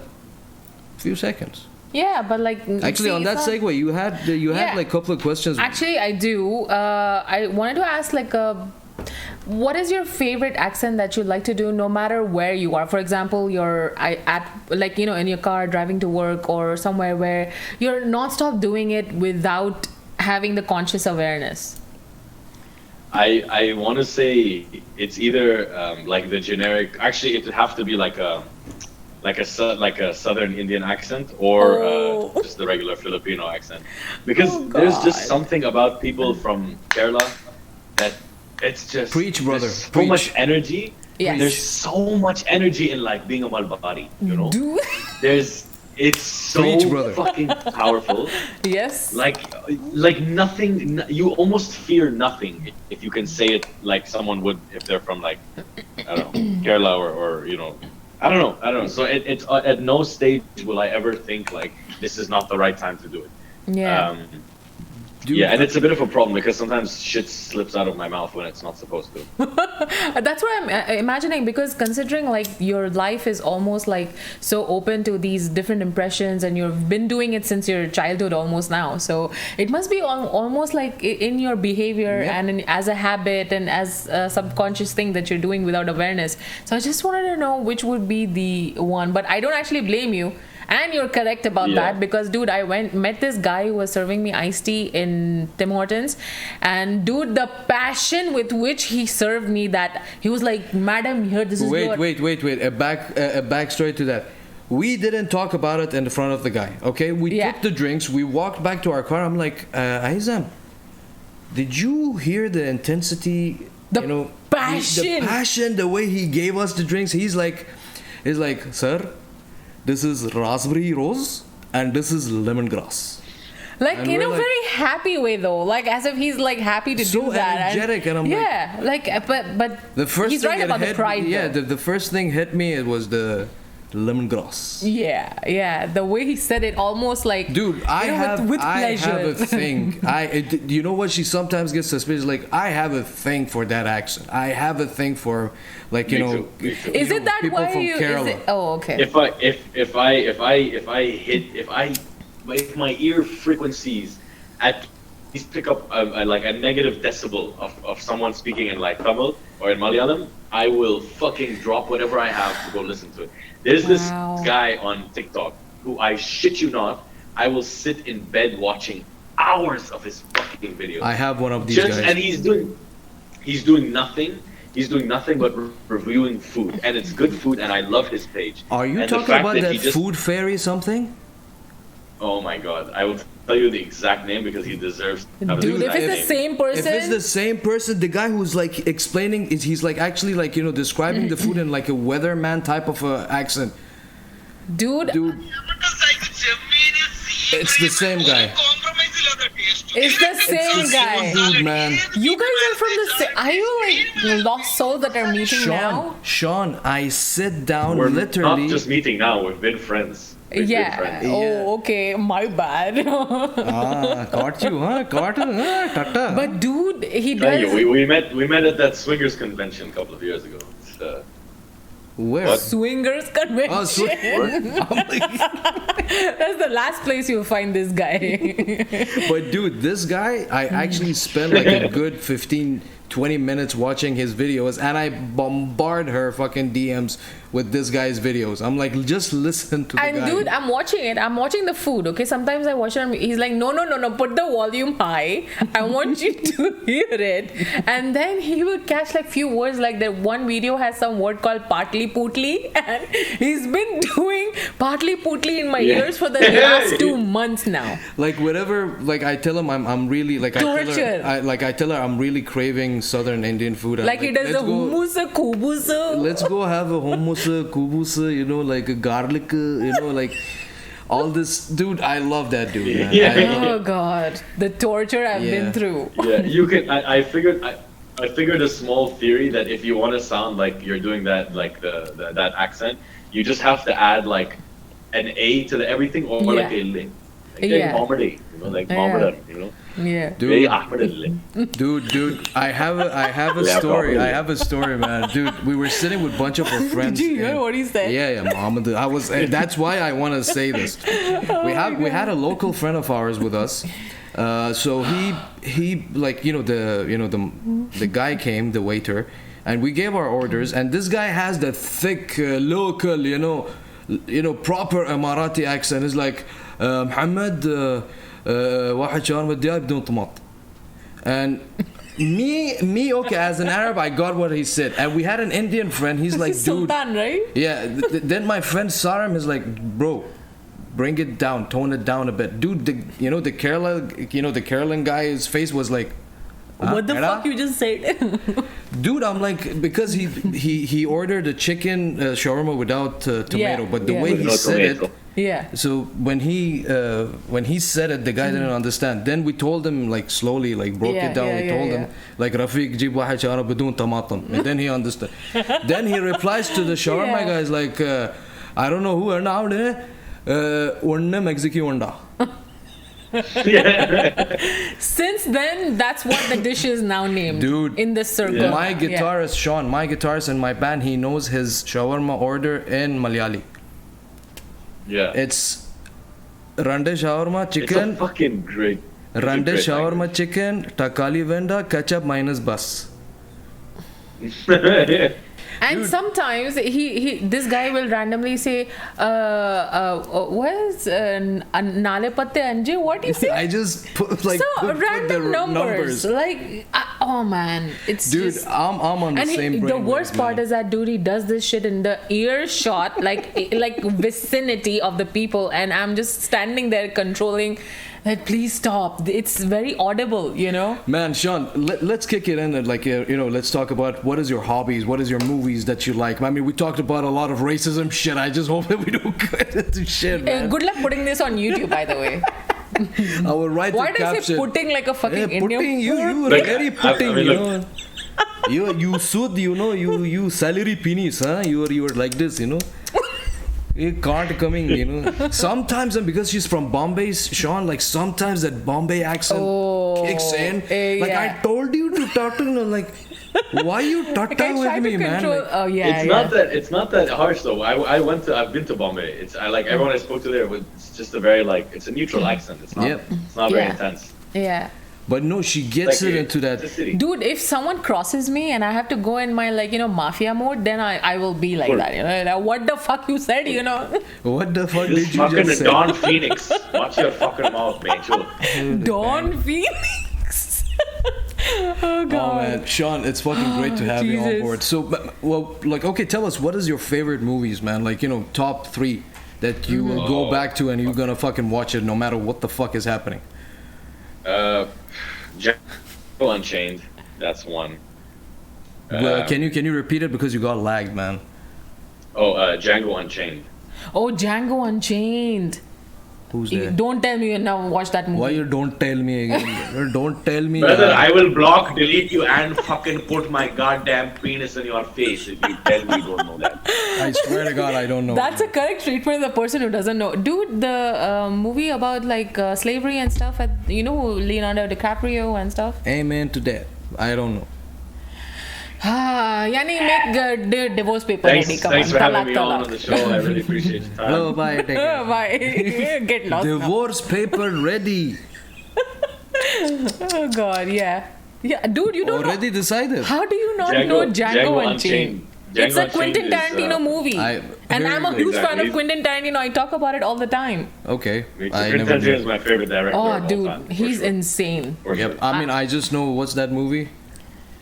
few seconds. Yeah, but like actually on that segue, you had like a couple of questions. Actually, I do. I wanted to ask like what is your favorite accent that you like to do no matter where you are? For example, you're in your car driving to work or somewhere where you're non-stop doing it without having the conscious awareness. I want to say it's either like the generic. Actually, it would have to be like a Southern Indian accent or just the regular Filipino accent, because there's just something about people from Kerala that. It's just preach, brother. So much energy. Yes. There's so much energy in like being a Malbari, Dude. It's so preach, brother. Fucking powerful. Yes. Like nothing. You almost fear nothing if you can say it like someone would if they're from like I don't know Kerala or I don't know. So it's at no stage will I ever think like this is not the right time to do it. Yeah. Dude, yeah, and it's a bit of a problem because sometimes shit slips out of my mouth when it's not supposed to. That's what I'm imagining, because considering like your life is almost like so open to these different impressions, and you've been doing it since your childhood almost now, so it must be almost like in your behavior and as a habit and as a subconscious thing that you're doing without awareness. So I just wanted to know which would be the one, but I don't actually blame you. And you're correct about that, because dude, I met this guy who was serving me iced tea in Tim Hortons, and dude, the passion with which he served me, that he was like, "Madam, here, this is your..." Wait. A backstory to that. We didn't talk about it in front of the guy. Okay, we took the drinks. We walked back to our car. I'm like, Aizam, did you hear the intensity? The passion, the way he gave us the drinks. He's like, sir, this is raspberry rose and this is lemongrass. Like, and in a very happy way though, like as if he's like happy to do that. So energetic, and I'm like, but the first he's right about the pride. Yeah, the first thing hit me, it was the lemongrass. Yeah, the way he said it, almost like, dude, with pleasure. I have a thing. You know what? She sometimes gets suspicious. Like, I have a thing for that accent. I have a thing for, like, you know. Is it that people why from you? Kerala. Is it, oh, okay. If my ear frequencies at least pick up like a negative decibel of someone speaking in like Tamil or in Malayalam, I will fucking drop whatever I have to go listen to it. There's this guy on TikTok who, I shit you not, I will sit in bed watching hours of his fucking videos. I have one of these guys. And he's doing nothing. He's doing nothing but reviewing food, and it's good food, and I love his page. Are you talking about that food fairy something? Oh my god, I will tell you the exact name because he deserves. Dude, if it's the same person. If it's the same person, the guy who's like explaining, he's like actually like, you know, describing the food in like a weatherman type of accent. Dude. It's the same guy. It's the same guy. Dude, man. You guys are from the same. Are you like lost souls that are meeting now? Sean, I sit down We're literally. not just meeting now, we've been friends. Oh, okay. My bad. Caught you, huh? Tata. But dude, he does. We met at that swingers convention a couple of years ago. Where? What? Swingers convention. Oh, That's the last place you'll find this guy. But dude, this guy, I actually spent like a good 15-20 minutes watching his videos, and I bombard her fucking DMs with this guy's videos. I'm like, just listen to the guy. And dude, I'm watching it. I'm watching the food, okay? Sometimes I watch it and he's like, no, put the volume high. I want you to hear it. And then he will catch like few words, like that one video has some word called partly pootly, and he's been doing partly pootly in my ears for the last 2 months now. Like whatever, like I tell him I'm really like torture. I tell her I'm really craving Southern Indian food. Like he does the hummus, kubusa. Let's go have a hummus, kubusa, you know, like a garlic, you know, like all this. Dude, I love that dude, man. Oh god, the torture I've been through. Yeah, you can. I figured a small theory that if you want to sound like you're doing that, like that accent, you just have to add like an A to the everything, or like a link. Comedy, you know, like comedy, you know. Yeah. Dude, I have a story. I have a story, man. Dude, we were sitting with a bunch of our friends. Did you hear what he said? Yeah, Muhammad. That's why I want to say this. We had a local friend of ours with us. So he like, you know, the guy came, the waiter, and we gave our orders, and this guy has the thick local, you know, proper Emirati accent. It's like, محمد واحد شاورما دياب بدون طماط. And me, okay, as an Arab, I got what he said. And we had an Indian friend. He's like, dude, Sultan, right? Yeah. Then my friend Saram is like, bro, bring it down, tone it down a bit, dude. The Kerala guy, his face was like, what the fuck you just said? Dude, I'm like, because he ordered a chicken shawarma without tomato, but the way he said it. Yeah. So when he said it, the guy didn't understand. Then we told him like slowly, like broke it down. We told him like Rafiq جيب واحد شاورما بدون طماطم, and then he understood. Then he replies to the shawarma guys like, I don't know who are now there. Mexican wanda. Since then, that's what the dish is now named. Dude, in this circle. My guitarist, Shawn, my guitarist in my band, he knows his shawarma order in Malayali. Yeah. It's Rande shawarma chicken. It's a fucking great. Rande shawarma chicken, takali venda, ketchup minus bus. And sometimes this guy will randomly say, what is Nale Patte Anje? What do you say? I just put random numbers. Like, oh man, it's dude, just... I'm on the same brain. The worst part is that dude, he does this shit in the earshot, like vicinity of the people, and I'm just standing there controlling. Like, please stop. It's very audible, you know? Man, Shawn, let's kick it in and let's talk about what is your hobbies, what is your movies that you like. I mean, we talked about a lot of racism shit. I just hope that we don't get into shit, man. Good luck putting this on YouTube, by the way. I will write the caption. Why does it putting like a fucking Indian? Putting, you were very putting, you sud, you salary penis, huh? You were like this, You can't coming, Sometimes, and because she's from Bombay, Shawn, like sometimes that Bombay accent kicks in. I told you to talk to like, why you talking with me, man? It's not that harsh though. I've been to Bombay. Everyone I spoke to there, it's just a very it's a neutral accent. It's not very intense. Yeah. But no, she gets it into that. Dude, if someone crosses me and I have to go in my mafia mode, then I will be like that. What the fuck you said, What the fuck did you fucking just say? Don Phoenix. Watch your fucking mouth, man. Don Phoenix. Oh god. Oh man, Shawn, it's fucking great to have you on board. So, okay, tell us, what is your favorite movies, man? Top 3 that you will go back to and you're gonna fucking watch it no matter what the fuck is happening. Django Unchained, that's one. Can you repeat it because you got lagged, man? Django Unchained. Oh, Django Unchained. Who's there? Don't tell me you now watch that movie. Why you don't tell me again? Don't tell me. Brother, I will block, delete you, and fucking put my goddamn penis in your face if you tell me you don't know that. I swear to God, I don't know. That's a correct treatment of the person who doesn't know. Dude, the movie about slavery and stuff, Leonardo DiCaprio and stuff. Amen to that. I don't know. Yani make the divorce paper ready. Thanks for having me on the show. I really appreciate your time. Hello, bye. Take care. Bye. Get lost. Divorce paper ready. Oh God, yeah. Yeah, dude, you don't already decided. How do you not know Django Unchained? It's a Quentin Tarantino movie. And I'm a huge fan of Quentin Tarantino. I talk about it all the time. Okay. Quentin Tarantino is my favorite director. Oh, dude, he's insane. Yep. I mean, I just know what's that movie?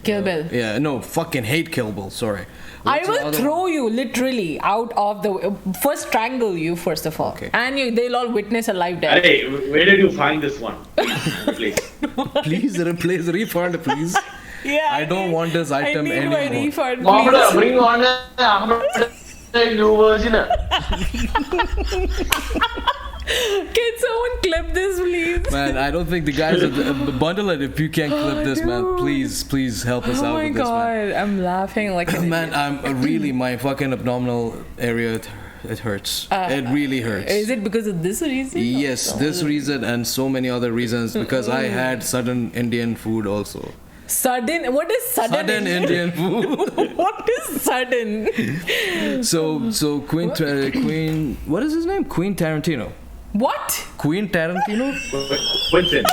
Kill Bill. Yeah, no, fucking hate Kill Bill. Sorry. I will throw you literally out of the... First strangle you, first of all. Okay. And they'll all witness a live death. Hey, where did you find this one? Please. Please replace refund, please. Yeah. I don't want this item anymore. I need my refund, please. Bring on a new version. Can someone clip this, please? Man, I don't think the guys bundle it if you can't clip this, man. Please help us out with this, man. Oh my God, I'm laughing like an man, I'm really, my fucking abdominal area, it hurts. It really hurts. Is it because of this reason? Yes, this reason and so many other reasons. Because I had sudden Indian food also. Sudden? What is sudden? Sudden Indian food. What is sudden? So Queen, what is his name? Queen Tarantino. What? Queen Tarantino? Quentin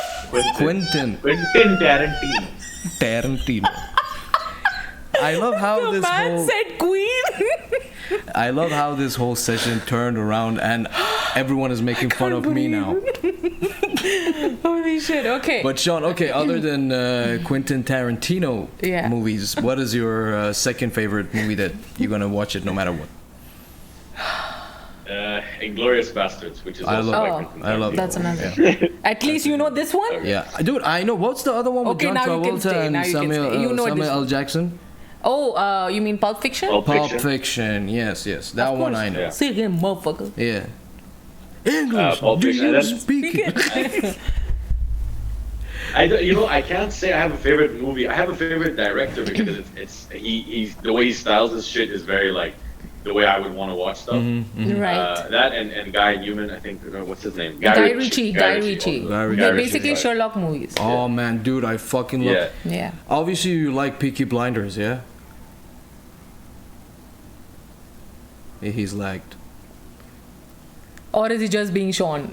Tarantino. I love how the man said Queen. I love how this whole session turned around and everyone is making fun of me now. Holy shit, okay. But Shawn, okay, other than Quentin Tarantino movies, what is your second favorite movie that you're going to watch it no matter what? Inglourious Bastards, which is also by Quentin Tarantino. I love that's another. Yeah. At least you know this one? Yeah. Dude, I know. What's the other one with John Travolta and Samuel L. Jackson? Oh, you mean Pulp Fiction? Pulp Fiction. Yes. That one I know. Say again, motherfucker. Yeah. English. Pulp Do Fiction. you speak it? I can't say I have a favorite movie. I have a favorite director because it's the way he styles his shit is very like the the way I would want to watch stuff. Right. That and Guy Newman, I think. What's his name? Guy Ritchie. They're basically sorry. Sherlock movies. Oh man, dude, I fucking love. Yeah. Obviously, you like Peaky Blinders, yeah? He's lagged. Or is he just being Sean?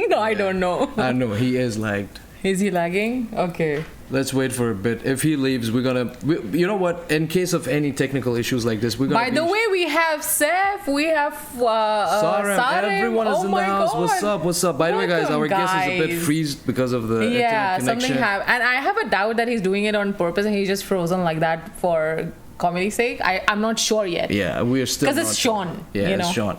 No, I don't know. I know he is lagged. Is he lagging? Okay. Let's wait for a bit. If he leaves, we're gonna. You know what? In case of any technical issues like this, we're gonna. By the way, we have Seth. We have Sarem. Everyone is in the house. God. What's up? What's up? By the way, guys, our guest is a bit freezed because of the internet connection. Something happened, and I have a doubt that he's doing it on purpose, and he's just frozen like that for comedy's sake. I'm not sure yet. Yeah, we are still because it's Sean. Yeah, you know? it's Sean.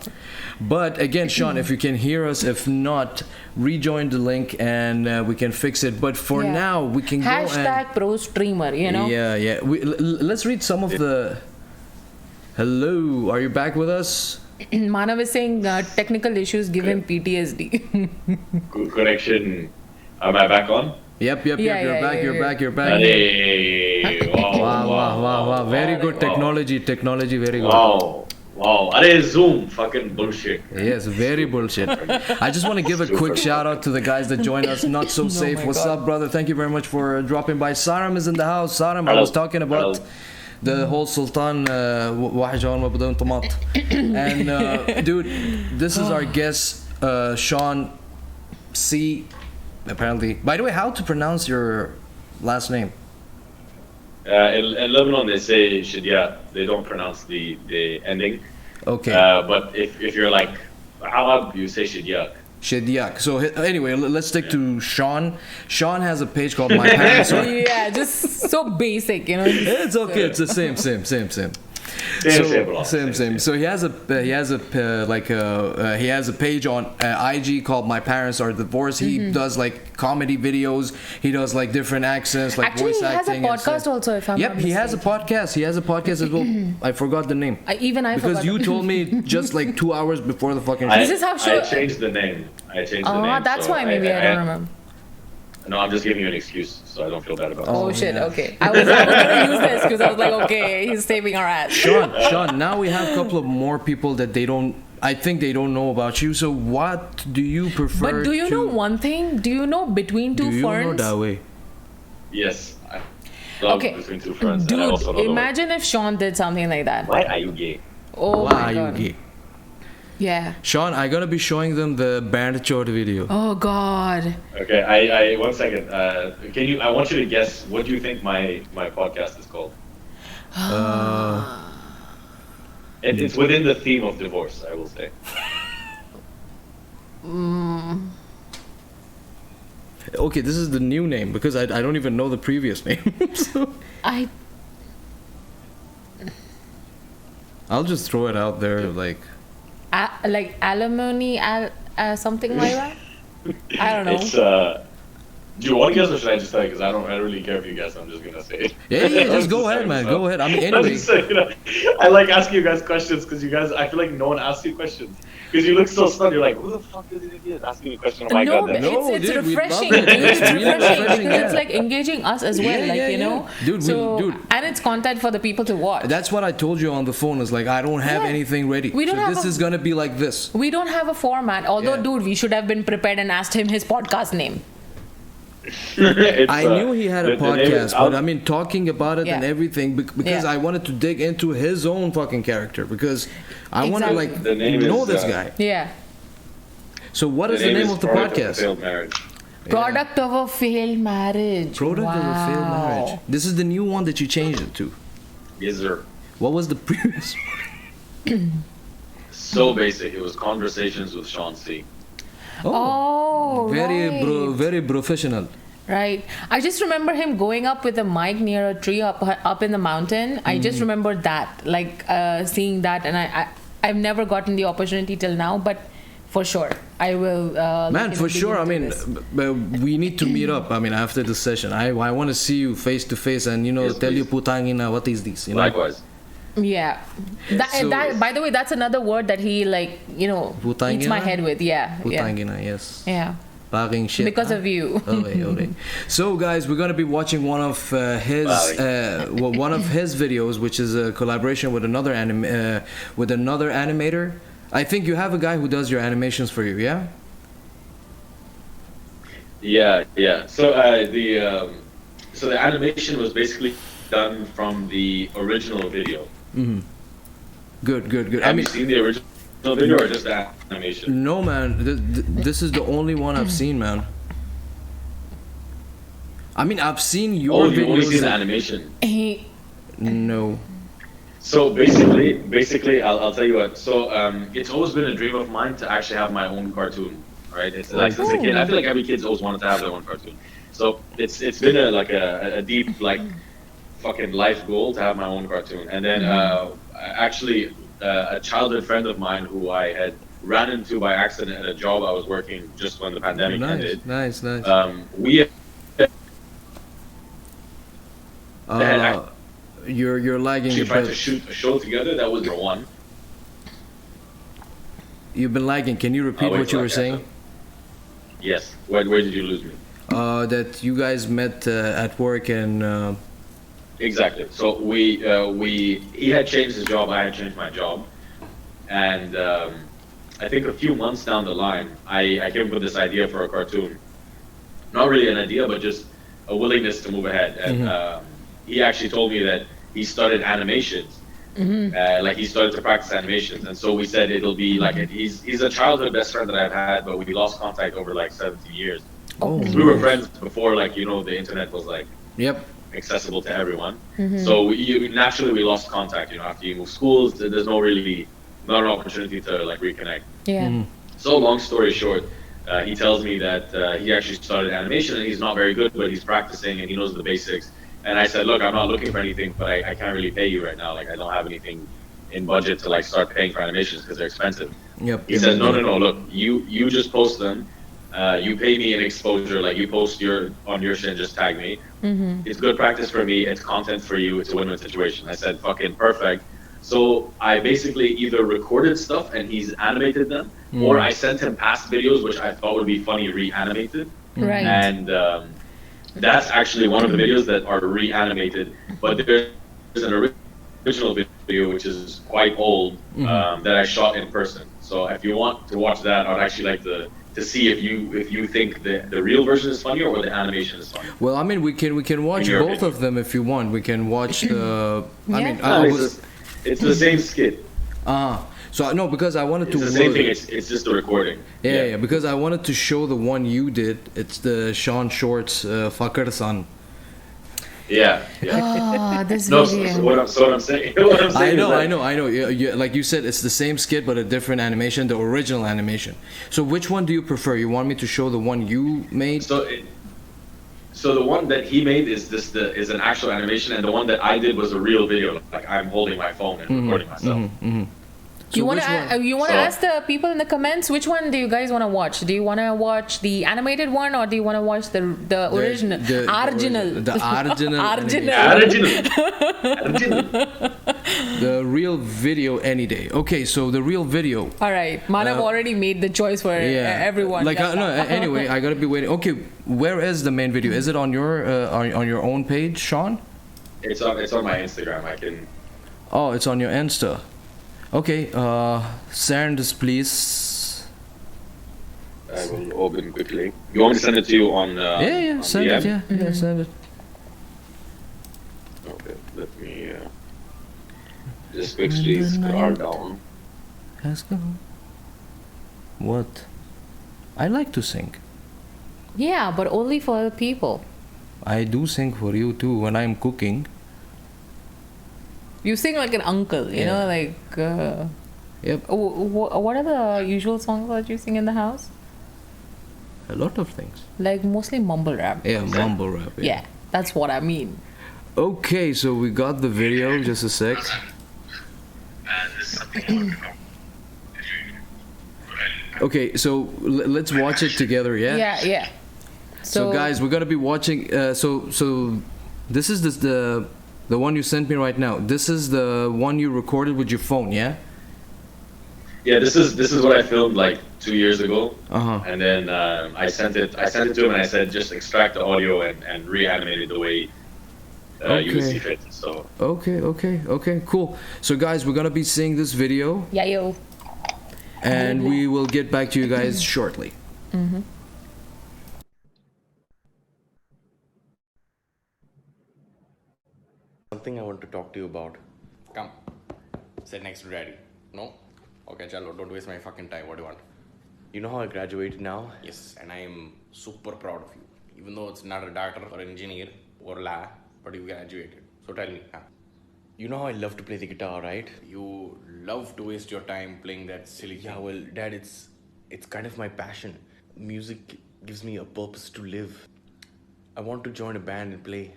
But again, Sean, if you can hear us, if not, rejoin the link and we can fix it. But for now, we can Hashtag pro streamer, you know? Yeah. Let's read some of the... Hello, are you back with us? Manav is saying technical issues give him PTSD. Connection. Am I back on? Yep. You're back. Hey, wow. Very good technology, very good. Wow. Are Zoom fucking bullshit. Yes, very bullshit. I just want to give a quick shout out to the guys that joined us. Not so safe. What's up, brother? Thank you very much for dropping by. Saram is in the house. Saram, I was talking about the whole Sultan and dude, this is our guest, Shawn.C. Apparently. By the way, how to pronounce your last name? In Lebanon, they say Shadia. They don't pronounce the ending. Okay. But if you're like Arab, you say Shadia. Shediak. So anyway, let's stick to Shawn. Shawn has a page called My Parents Are... Yeah, just so basic, you know. It's okay. It's the same. Same. So he has a page on IG called My Parents Are Divorced. He does like comedy videos. He does like different accents, like actually, voice acting. He has a podcast also. If I'm not he has a podcast. He has a podcast as well. I forgot the name. I because you told me just like 2 hours before the fucking. This is how I changed the name. That's why maybe I don't remember. No, I'm just giving you an excuse, so I don't feel bad about it. Oh shit! Yeah. Okay, I was going to use this because I was like, okay, he's saving our ass. Shawn. Now we have a couple of more people that I think they don't know about you. So what do you prefer? But do you know one thing? Do you know Between Two Ferns? Do you know that way? Yes. I love Between Two Ferns. Dude, imagine if Shawn did something like that. Why are you gay? Oh my God. You gay? Yeah. Shawn, I'm gonna be showing them the Band Chord video. Oh God. Okay, I 1 second. I want you to guess what do you think my podcast is called? It's within the theme of divorce, I will say. Okay, this is the new name because I don't even know the previous name. So I'll just throw it out there like alimony, something like that. I don't know. It's do you want to guess or should I just tell you? Because I don't really care if you guess. I'm just gonna say it. Yeah, just go ahead, man. Go ahead. I mean, anyway. I like asking you guys questions because you guys. I feel like no one asks you questions because you look so stunned. You're like, who the fuck is this idiot asking a question? Oh my God. It's refreshing. It's refreshing because it's like engaging us as well. You know, dude. And it's content for the people to watch. That's what I told you on the phone. Is like I don't have anything ready. This is gonna be like this. We don't have a format. Although, dude, we should have been prepared and asked him his podcast name. I knew he had a podcast, but I mean, talking about it and everything because I wanted to dig into his own fucking character because I want to like know this guy. Yeah. So what is the name of the podcast? Product of a failed marriage. Product of a failed marriage. This is the new one that you changed it to. Yes, sir. What was the previous one? So basic. It was Conversations with Shawn.C. Very professional. Right. I just remember him going up with a mic near a tree up in the mountain. I just remember that, like seeing that, and I've never gotten the opportunity till now, but for sure I will. Man, for sure. I mean, we need to meet up. I mean, after the session, I want to see you face to face and tell you putangina, what is this? Likewise. Yeah. That by the way, that's another word that he hits my head with. Yeah. Putangina, yes. Yeah. Fucking shit. Because of you. Okay. So guys, we're gonna be watching one of his videos, which is a collaboration with another animator. I think you have a guy who does your animations for you, yeah? Yeah. So the animation was basically done from the original video. Mm-hmm. Good. Have you seen the original video or just the animation? No, man. This is the only one I've seen, man. I mean, I've seen your videos. You've only seen the animation? No. So basically, I'll tell you what. So it's always been a dream of mine to actually have my own cartoon. Right? It's like since a kid. I feel like every kid's always wanted to have their own cartoon. So it's been a deep like fucking life goal to have my own cartoon. And then actually a childhood friend of mine who I had ran into by accident at a job I was working just when the pandemic ended. Nice. We you're lagging. She tried to shoot a show together. That was the one. You've been lagging. Can you repeat what you were saying? Yes. Where did you lose me? That you guys met at work and. Exactly. So he had changed his job. I had changed my job, and I think a few months down the line, I came up with this idea for a cartoon. Not really an idea, but just a willingness to move ahead. And he actually told me that he started animations. Like he started to practice animations, and so we said it'll be like he's a childhood best friend that I've had, but we lost contact over like 17 years. We were friends before, like the internet was like accessible to everyone. So naturally we lost contact. After you move schools, there's not an opportunity to like reconnect. So long story short, he tells me that he actually started animation and he's not very good, but he's practicing and he knows the basics. And I said, look, I'm not looking for anything, but I can't really pay you right now. Like, I don't have anything in budget to like start paying for animations because they're expensive. He says, no. Look, you just post them. You pay me an exposure. Like, you post on your shit and just tag me. It's good practice for me. It's content for you. It's a win-win situation. I said, fucking perfect. So I basically either recorded stuff and he's animated them, or I sent him past videos which I thought would be funny reanimated. Right. And that's actually one of the videos that are reanimated, but there's an original video which is quite old that I shot in person. So if you want to watch that, I'd actually like to see if you think the real version is funnier or the animation is funnier. Well, I mean, we can watch both of them if you want. We can watch the. It's the same skit. So no, because I wanted to. It's the same thing. It's just a recording. Yeah. Because I wanted to show the one you did. It's the Shawn Shorts Fucker Son. Yeah. This no, video. So what I'm saying. I know. Yeah, like you said, it's the same skit but a different animation, the original animation. So which one do you prefer? You want me to show the one you made? So the one that he made is an actual animation, and the one that I did was a real video. Like I'm holding my phone and recording myself. So you want to ask the people in the comments which one do you guys want to watch? Do you want to watch the animated one or do you want to watch the original? The real video any day. Okay, so the real video. All right, Manav already made the choice for everyone. Like anyway, I gotta be waiting. Okay, where is the main video? Is it on your own page, Shawn? It's on my Instagram. I can. Oh, it's on your Insta. Okay, send this please. I will open quickly. You want me to send it to you on? Send it. Yeah, send it. Okay, let me just quickly scroll down. Let's go. What? I like to sing. Yeah, but only for other people. I do sing for you too when I'm cooking. You sing like an uncle, you know, like. Yep. What are the usual songs that you sing in the house? A lot of things. Like mostly mumble rap. Yeah, mumble rap. Yeah, that's what I mean. Okay, so we got the video. Just a sec. Okay, so let's watch it together. Yeah. Yeah. So guys, we're gonna be watching. So this is the one you sent me right now. This is the one you recorded with your phone, yeah? Yeah, this is what I filmed like 2 years ago, Uh-huh. and then I sent it to him, and I said just extract the audio and reanimate it the way you would see fit. So Okay, cool. So guys, we're gonna be seeing this video, Yeah, yo. and we will get back to you guys shortly. Something I want to talk to you about. Come. Sit next to daddy. No? Okay, chalo, don't waste my fucking time. What do you want? You know how I graduated now? Yes, and I am super proud of you. Even though it's not a doctor or engineer or law, but you graduated. So tell me, huh? You know how I love to play the guitar, right? You love to waste your time playing that silly thing. Yeah, well, Dad, it's kind of my passion. Music gives me a purpose to live. I want to join a band and play.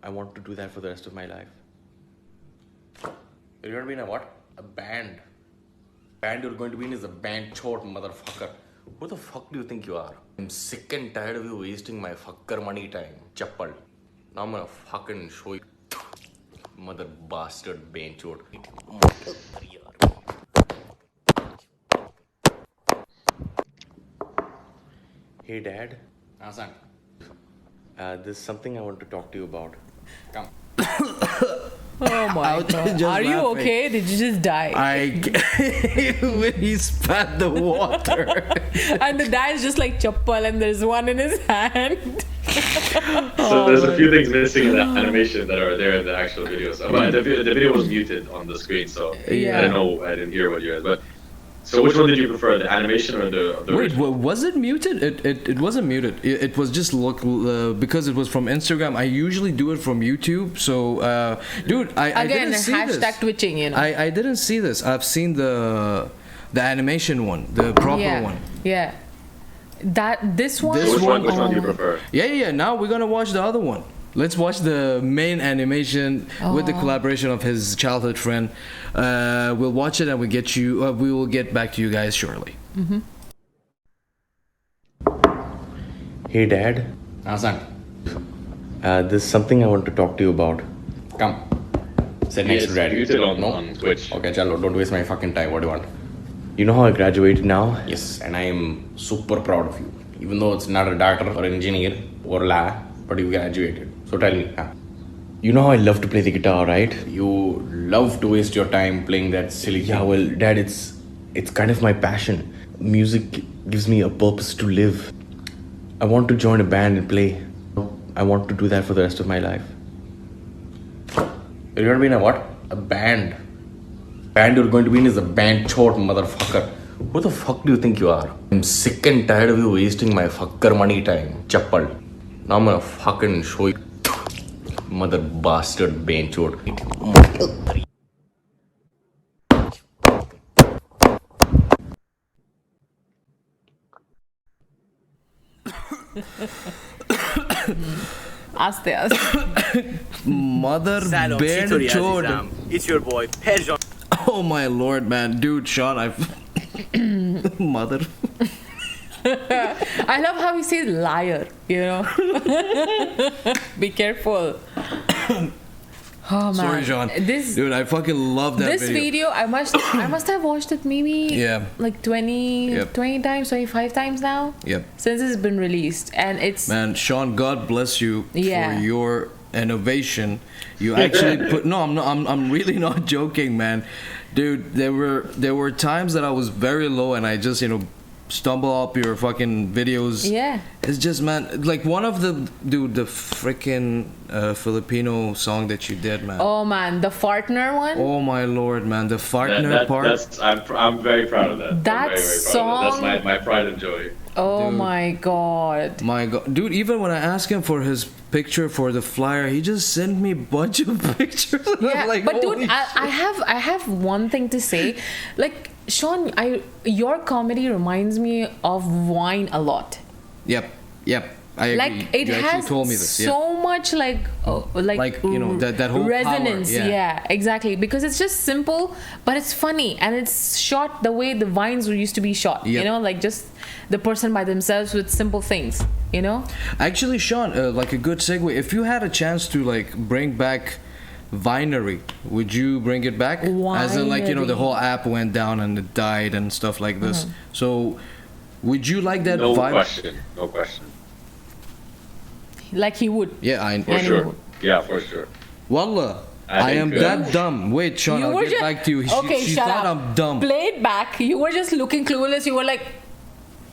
I want to do that for the rest of my life. You're going to be in a what? A band. Band you're going to be in is a band chort, motherfucker. Who the fuck do you think you are? I'm sick and tired of you wasting my fucker money time. Chappal. Now I'm gonna fucking show you. Mother bastard band chort. Hey Dad. Son. There's something I want to talk to you about. Come. Oh my god. Are you laughing. okay? Did you just die? When he spat the water. And the dad's just like chappal and there's one in his hand. So there's a few things missing in the animation that are there in the actual video. So, but the video was muted on the screen, so Yeah. I don't know. I didn't hear what you had. But so which one did you prefer, the animation or the Wait, original? was it muted? It wasn't muted. It was just because it was from Instagram. I usually do it from YouTube. So, dude, I Again, didn't see hashtag this. twitching, you know. I didn't see this. I've seen the animation one, the proper yeah. one. Yeah. This one. This Which one do you oh. prefer? Yeah. Now we're gonna watch the other one. Let's watch the main animation with the collaboration of his childhood friend. We'll watch it and we will get back to you guys shortly. Hey Dad. Son. There's something I want to talk to you about. Come. Sit next It's to daddy. muted on, No? on Twitch. Okay, chalo, don't waste my fucking time. What do you want? You know how I graduated now? Yes, and I am super proud of you. Even though it's not a doctor or engineer or law, but you graduated. So tell me, huh? You know how I love to play the guitar, right? You love to waste your time playing that silly thing. Yeah, well, Dad, it's kind of my passion. Music gives me a purpose to live. I want to join a band and play. I want to do that for the rest of my life. You're going to be in a what? A band. Band you're going to be in is a band chort, motherfucker. Who the fuck do you think you are? I'm sick and tired of you wasting my fucker money time. Chappal. Now I'm gonna fucking show you. Mother bastard band chort. Aste. Mother سلام band چطوری chord. عزیزم It's your boy پرژان Oh my lord, man, dude, Sean, I've mother. I love how he says liar, you know. Be careful. Oh man. Sorry, Sean. Dude, I fucking love that This video, I must have watched it maybe like 20 times, 25 times now. Yep. Since it's been released, and it's Man, Sean, God bless you Yeah. for your innovation. You actually put no, I'm really not joking, man. Dude, there were times that I was very low and I just, stumble up your fucking videos. Yeah. It's just, man, like one of the freaking Filipino song that you did, man. Oh man, the Fartner one. Oh my lord, man, the Fartner part. I'm very proud of that. That I'm very, very song- proud of that. That's my pride and joy. Oh Dude. my god. My god, dude, even when I asked him for his picture for the flyer, he just sent me a bunch of pictures. Yeah, I'm like, but dude, holy I have one thing to say. Like, Sean, your comedy reminds me of Wine a lot. Yep. I agree. Like it You actually has told me this. so much like that whole resonance. power. Yeah, exactly. Because it's just simple, but it's funny and it's shot the way the vines used to be shot. Yep. Like just the person by themselves with simple things. Actually, Sean, like a good segue. If you had a chance to like bring back Vinery, would you bring it back? As in, like, the whole app went down and it died and stuff like this. So, would you like that no vibe? No question. Like he would. Yeah, for sure. Yeah, for sure. Wallah, I am that dumb. Wait, Shawn, I'll get back to you. She thought I'm dumb. Play it back. You were just looking clueless. You were like,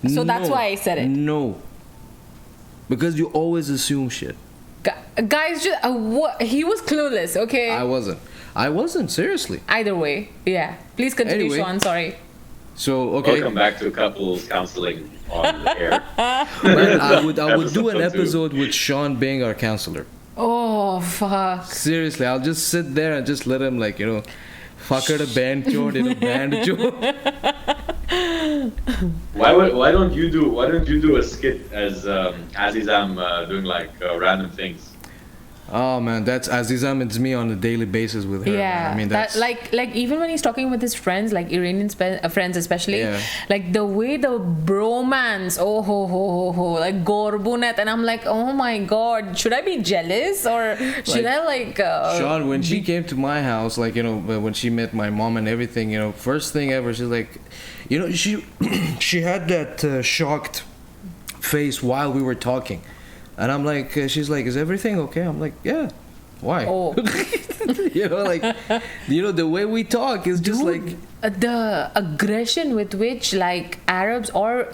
so that's why I said it. No. Because you always assume shit. Guys, just he was clueless, okay? I wasn't, seriously. Either way, yeah. Please continue, Shawn, sorry. So, okay. Welcome back to couples counseling on the air. Man, I would do an episode with Shawn being our counselor. Oh, fuck. Seriously, I'll just sit there and just let him, like, fucker the band chord, band chord. Why don't you do a skit as Azizam doing like random things? Oh man, that's Azizam. It's me on a daily basis with her. Yeah, man. I mean that's like even when he's talking with his friends, like Iranian friends especially, like the way the bromance, like gorbunet, and I'm like, oh my god, should I be jealous or should I like? Shawn, when she came to my house, like when she met my mom and everything, first thing ever, she's like, she had that shocked face while we were talking. And I'm like, she's like, is everything okay? I'm like, yeah. Why? Oh. The way we talk is just like... The aggression with which, like, Arabs or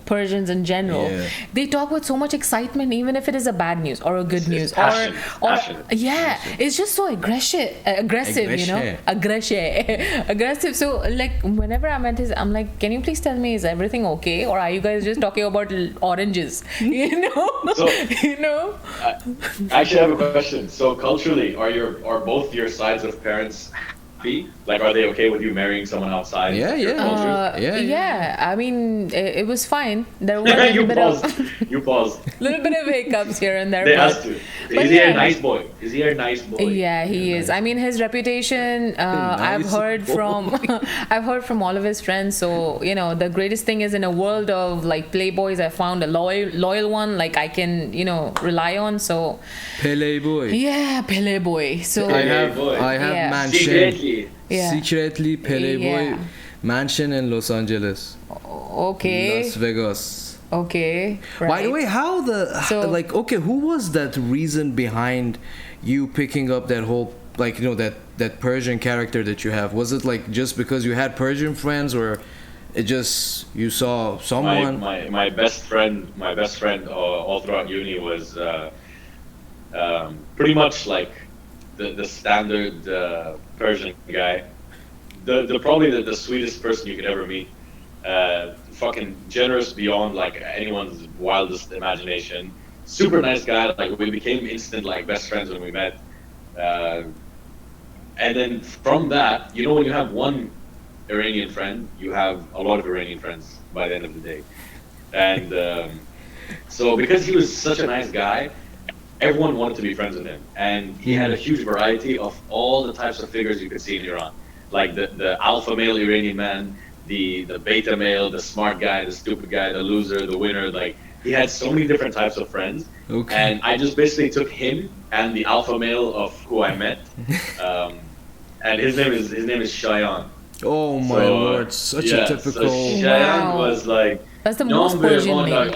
Persians in general, they talk with so much excitement, even if it is a bad news or a good news. Passion. It's just so aggressive, aggressive. So, like, whenever I'm at his, I'm like, can you please tell me, is everything okay? Or are you guys just talking about oranges? So, I actually have a question. So, culturally, are both your sides of parents happy? Like, are they okay with you marrying someone outside your culture? Yeah. I mean, it was fine. There were a little bit little bit of hiccups here and there. They asked you. Is he a nice boy? Yeah, he is. I mean, his reputation. I've heard from all of his friends. So the greatest thing is in a world of like playboys, I found a loyal one. Like I can rely on. So Pele boy. Yeah, Pele boy. So I have mansion. Secretly Pele boy mansion in Los Angeles. Okay. Las Vegas. Okay. Right. By the way, who was that reason behind you picking up that whole that Persian character that you have? Was it like just because you had Persian friends, or it just you saw someone? My best friend all throughout uni was pretty much like the standard Persian guy, probably the sweetest person you could ever meet, fucking generous beyond like anyone's wildest imagination, super nice guy. Like we became instant like best friends when we met, and then from that, when you have one Iranian friend, you have a lot of Iranian friends by the end of the day, and so because he was such a nice guy, everyone wanted to be friends with him, and he had a huge variety of all the types of figures you could see in Iran, like the alpha male Iranian man, the beta male, the smart guy, the stupid guy, the loser, the winner. Like he had so many different types of friends, and I just basically took him and the alpha male of who I met, and his name is Shawn. Oh my lord, such a typical. So Shawn was like. That's the most Persian name.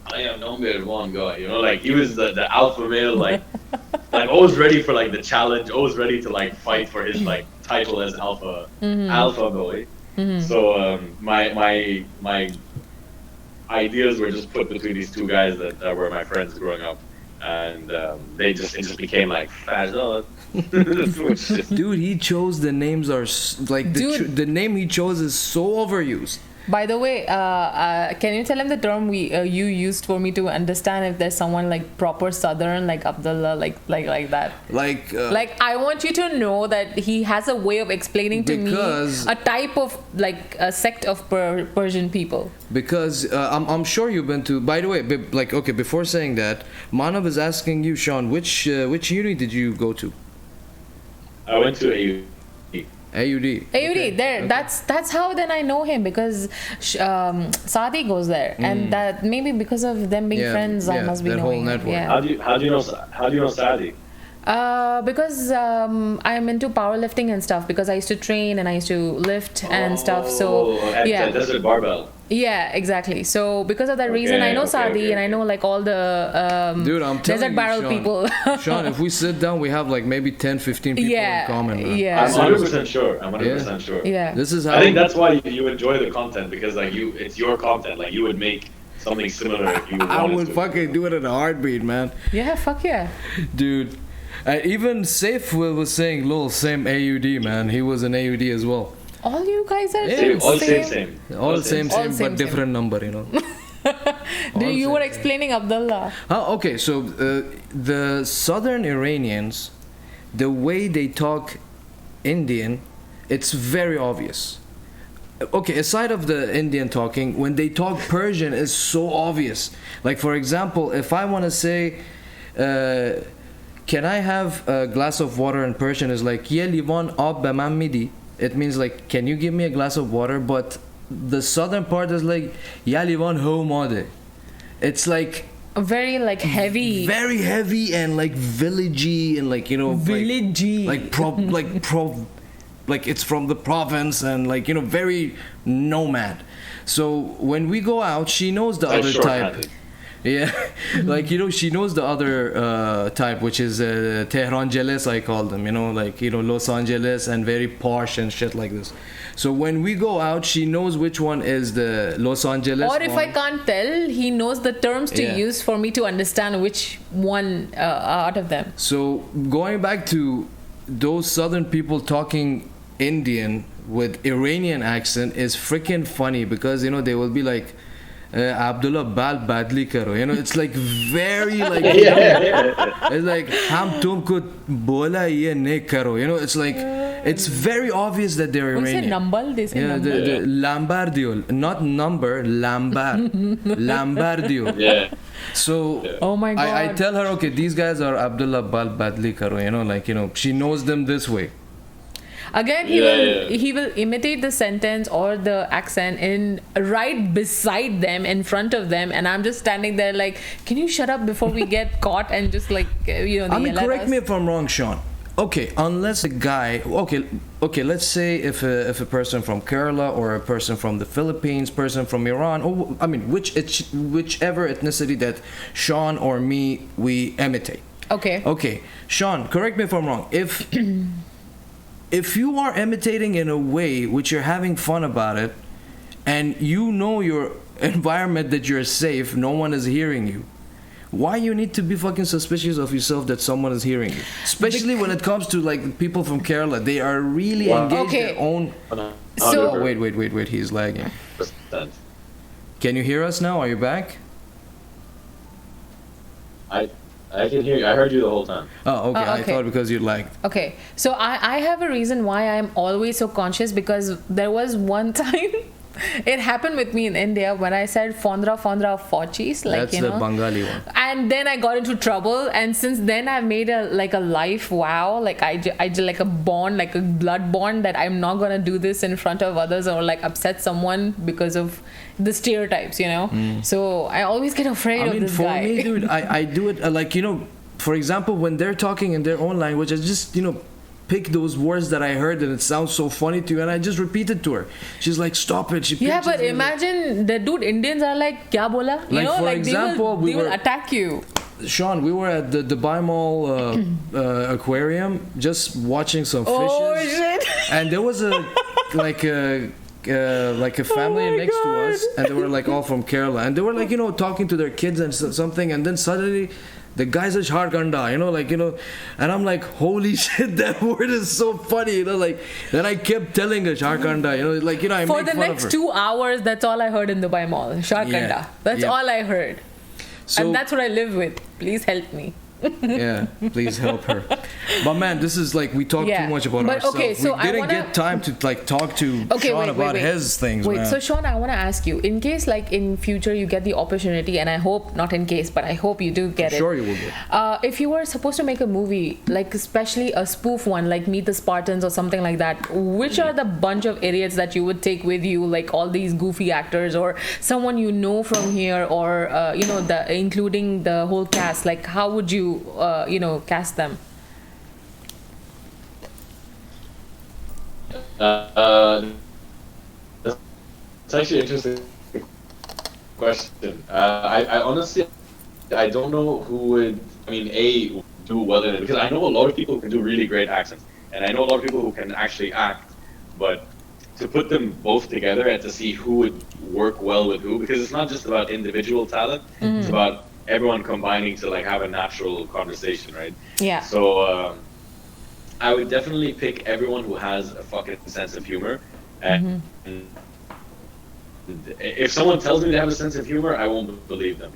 I am number one guy. Like he was the alpha male, like always ready for like the challenge, always ready to like fight for his like title as alpha boy. Mm-hmm. So my ideas were just put between these two guys that were my friends growing up, and it just became like Fazal. Dude, he chose the names the name he chose is so overused. By the way, can you tell him the term you used for me to understand if there's someone like proper Southern, like Abdullah, like that? Like I want you to know that he has a way of explaining to me a type of like a sect of Persian people. Because I'm sure you've been to. By the way, before saying that, Manav is asking you, Shawn, which uni did you go to? I went to AU. Okay. There. Okay. That's how then I know him, because Saadi goes there, and that maybe because of them being friends, I must be knowing. Whole network. Yeah. How do you know Saadi? Because I'm into powerlifting and stuff. Because I used to train and I used to lift and stuff. So yeah, desert barbell. Yeah, exactly. So because of that reason, I know Saadi and I know like all the dude, I'm desert barrel Shawn, people. Shawn, if we sit down, we have like maybe 10, 15 people in common, man. Yeah, I'm 100% sure. I'm 100% sure. Yeah. This is how I think that's why you enjoy the content, because like it's your content. Like you would make something similar if you wanted I would to. fucking do it in a heartbeat, man. Yeah, fuck yeah. Dude. Even Saif was saying, lol, same AUD, man. He was an AUD as well. All you guys are All same. All same, but different number, you know. You were explaining Abdullah. Okay, so the southern Iranians, the way they talk Indian, it's very obvious. Okay, aside of the Indian talking, when they talk Persian, it's so obvious. Like, for example, if I want to say, can I have a glass of water in Persian, is like, Ye livan ab be man midi. It means like, can you give me a glass of water? But the southern part is like, Ya livan ho made. It's like very like heavy. Very heavy and like villagey and like, you know, villagey. Like it's from the province and like, you know, very nomad. So when we go out, she knows the other type. Yeah, like, you know, she knows the other type, which is Tehran jealous, I call them, you know, like, you know, Los Angeles and very posh and shit like this. So when we go out, she knows which one is the Los Angeles or if one. I can't tell, he knows the terms to use for me to understand which one out of them. So going back to those southern people talking Indian with Iranian accent is freaking funny, because, you know, they will be like, Abdullah bal badli karo, you know, it's like very like it's like ham tumko bola ye ne karo, you know, it's like it's very obvious that they're Iranian. They say nambal, they say the lambardio, not number, lambardio. Yeah. So oh my god, I tell her, okay, these guys are Abdullah bal badli karo, you know, like, you know, she knows them this way. Again, he will imitate the sentence or the accent in right beside them, in front of them, and I'm just standing there like, can you shut up before we get caught and just like, you know. I mean, correct me if I'm wrong, Shawn. Okay, unless a guy, okay, let's say if a person from Kerala or a person from the Philippines, person from Iran, or I mean, whichever ethnicity that Shawn or me we imitate. Okay, Shawn, correct me if I'm wrong. If you are imitating in a way which you're having fun about it, and you know your environment that you're safe, no one is hearing you, why you need to be fucking suspicious of yourself that someone is hearing you? Especially when it comes to like people from Kerala, they are really engaged their own. So wait, he's lagging. Can you hear us now? Are you back? I can hear you. I heard you the whole time. Oh, okay. I thought because you lagged. Okay. So I have a reason why I'm always so conscious, because there was one time it happened with me in India when I said Fondra Fochis, like, that's, you know. the Bengali one. And then I got into trouble, and since then I've made a life vow, like I like a bond, like a blood bond, that I'm not gonna do this in front of others or like upset someone because of the stereotypes, you know. So I always get afraid of this guy. I mean, for me, dude, I do it like, you know, for example, when they're talking in their own language, I just, you know, pick those words that I heard and it sounds so funny to you, and I just repeat it to her. She's like, stop it. Yeah, but imagine the dude, Indians are like, kya bola? You know, like example, they will attack you. Shawn, we were at the Dubai Mall aquarium just watching some fishes. Oh shit! And there was a family next to us, and they were like all from Kerala, and they were like, you know, talking to their kids and something, and then suddenly the guy says Jharkhanda, you know, like, you know, and I'm like, holy shit, that word is so funny, you know, like, then I kept telling her Jharkhanda, you know, like, you know, I for make the fun of next her. 2 hours, that's all I heard in Dubai Mall, Jharkhanda. That's all I heard. So, and that's what I live with. Please help me. Yeah, please help her. But man, this is like, we talk too much about ourselves. Okay, so we didn't get time to like talk to Shawn about his things. Wait, man. so Shawn, I want to ask you, in case like in future you get the opportunity, and I hope not in case, but I hope you do get it. Sure, you will get. If you were supposed to make a movie, like especially a spoof one, like Meet the Spartans or something like that, which are the bunch of idiots that you would take with you, like all these goofy actors or someone you know from here, or you know, including the whole cast? Like, how would you you know, cast them? Uh, it's actually an interesting question. I honestly, I don't know who would. I mean, do well in it because I know a lot of people who can do really great accents, and I know a lot of people who can actually act. But to put them both together and to see who would work well with who, because it's not just about individual talent; it's about everyone combining to like have a natural conversation, right? Yeah. So I would definitely pick everyone who has a fucking sense of humor, and if someone tells me they have a sense of humor, I won't believe them.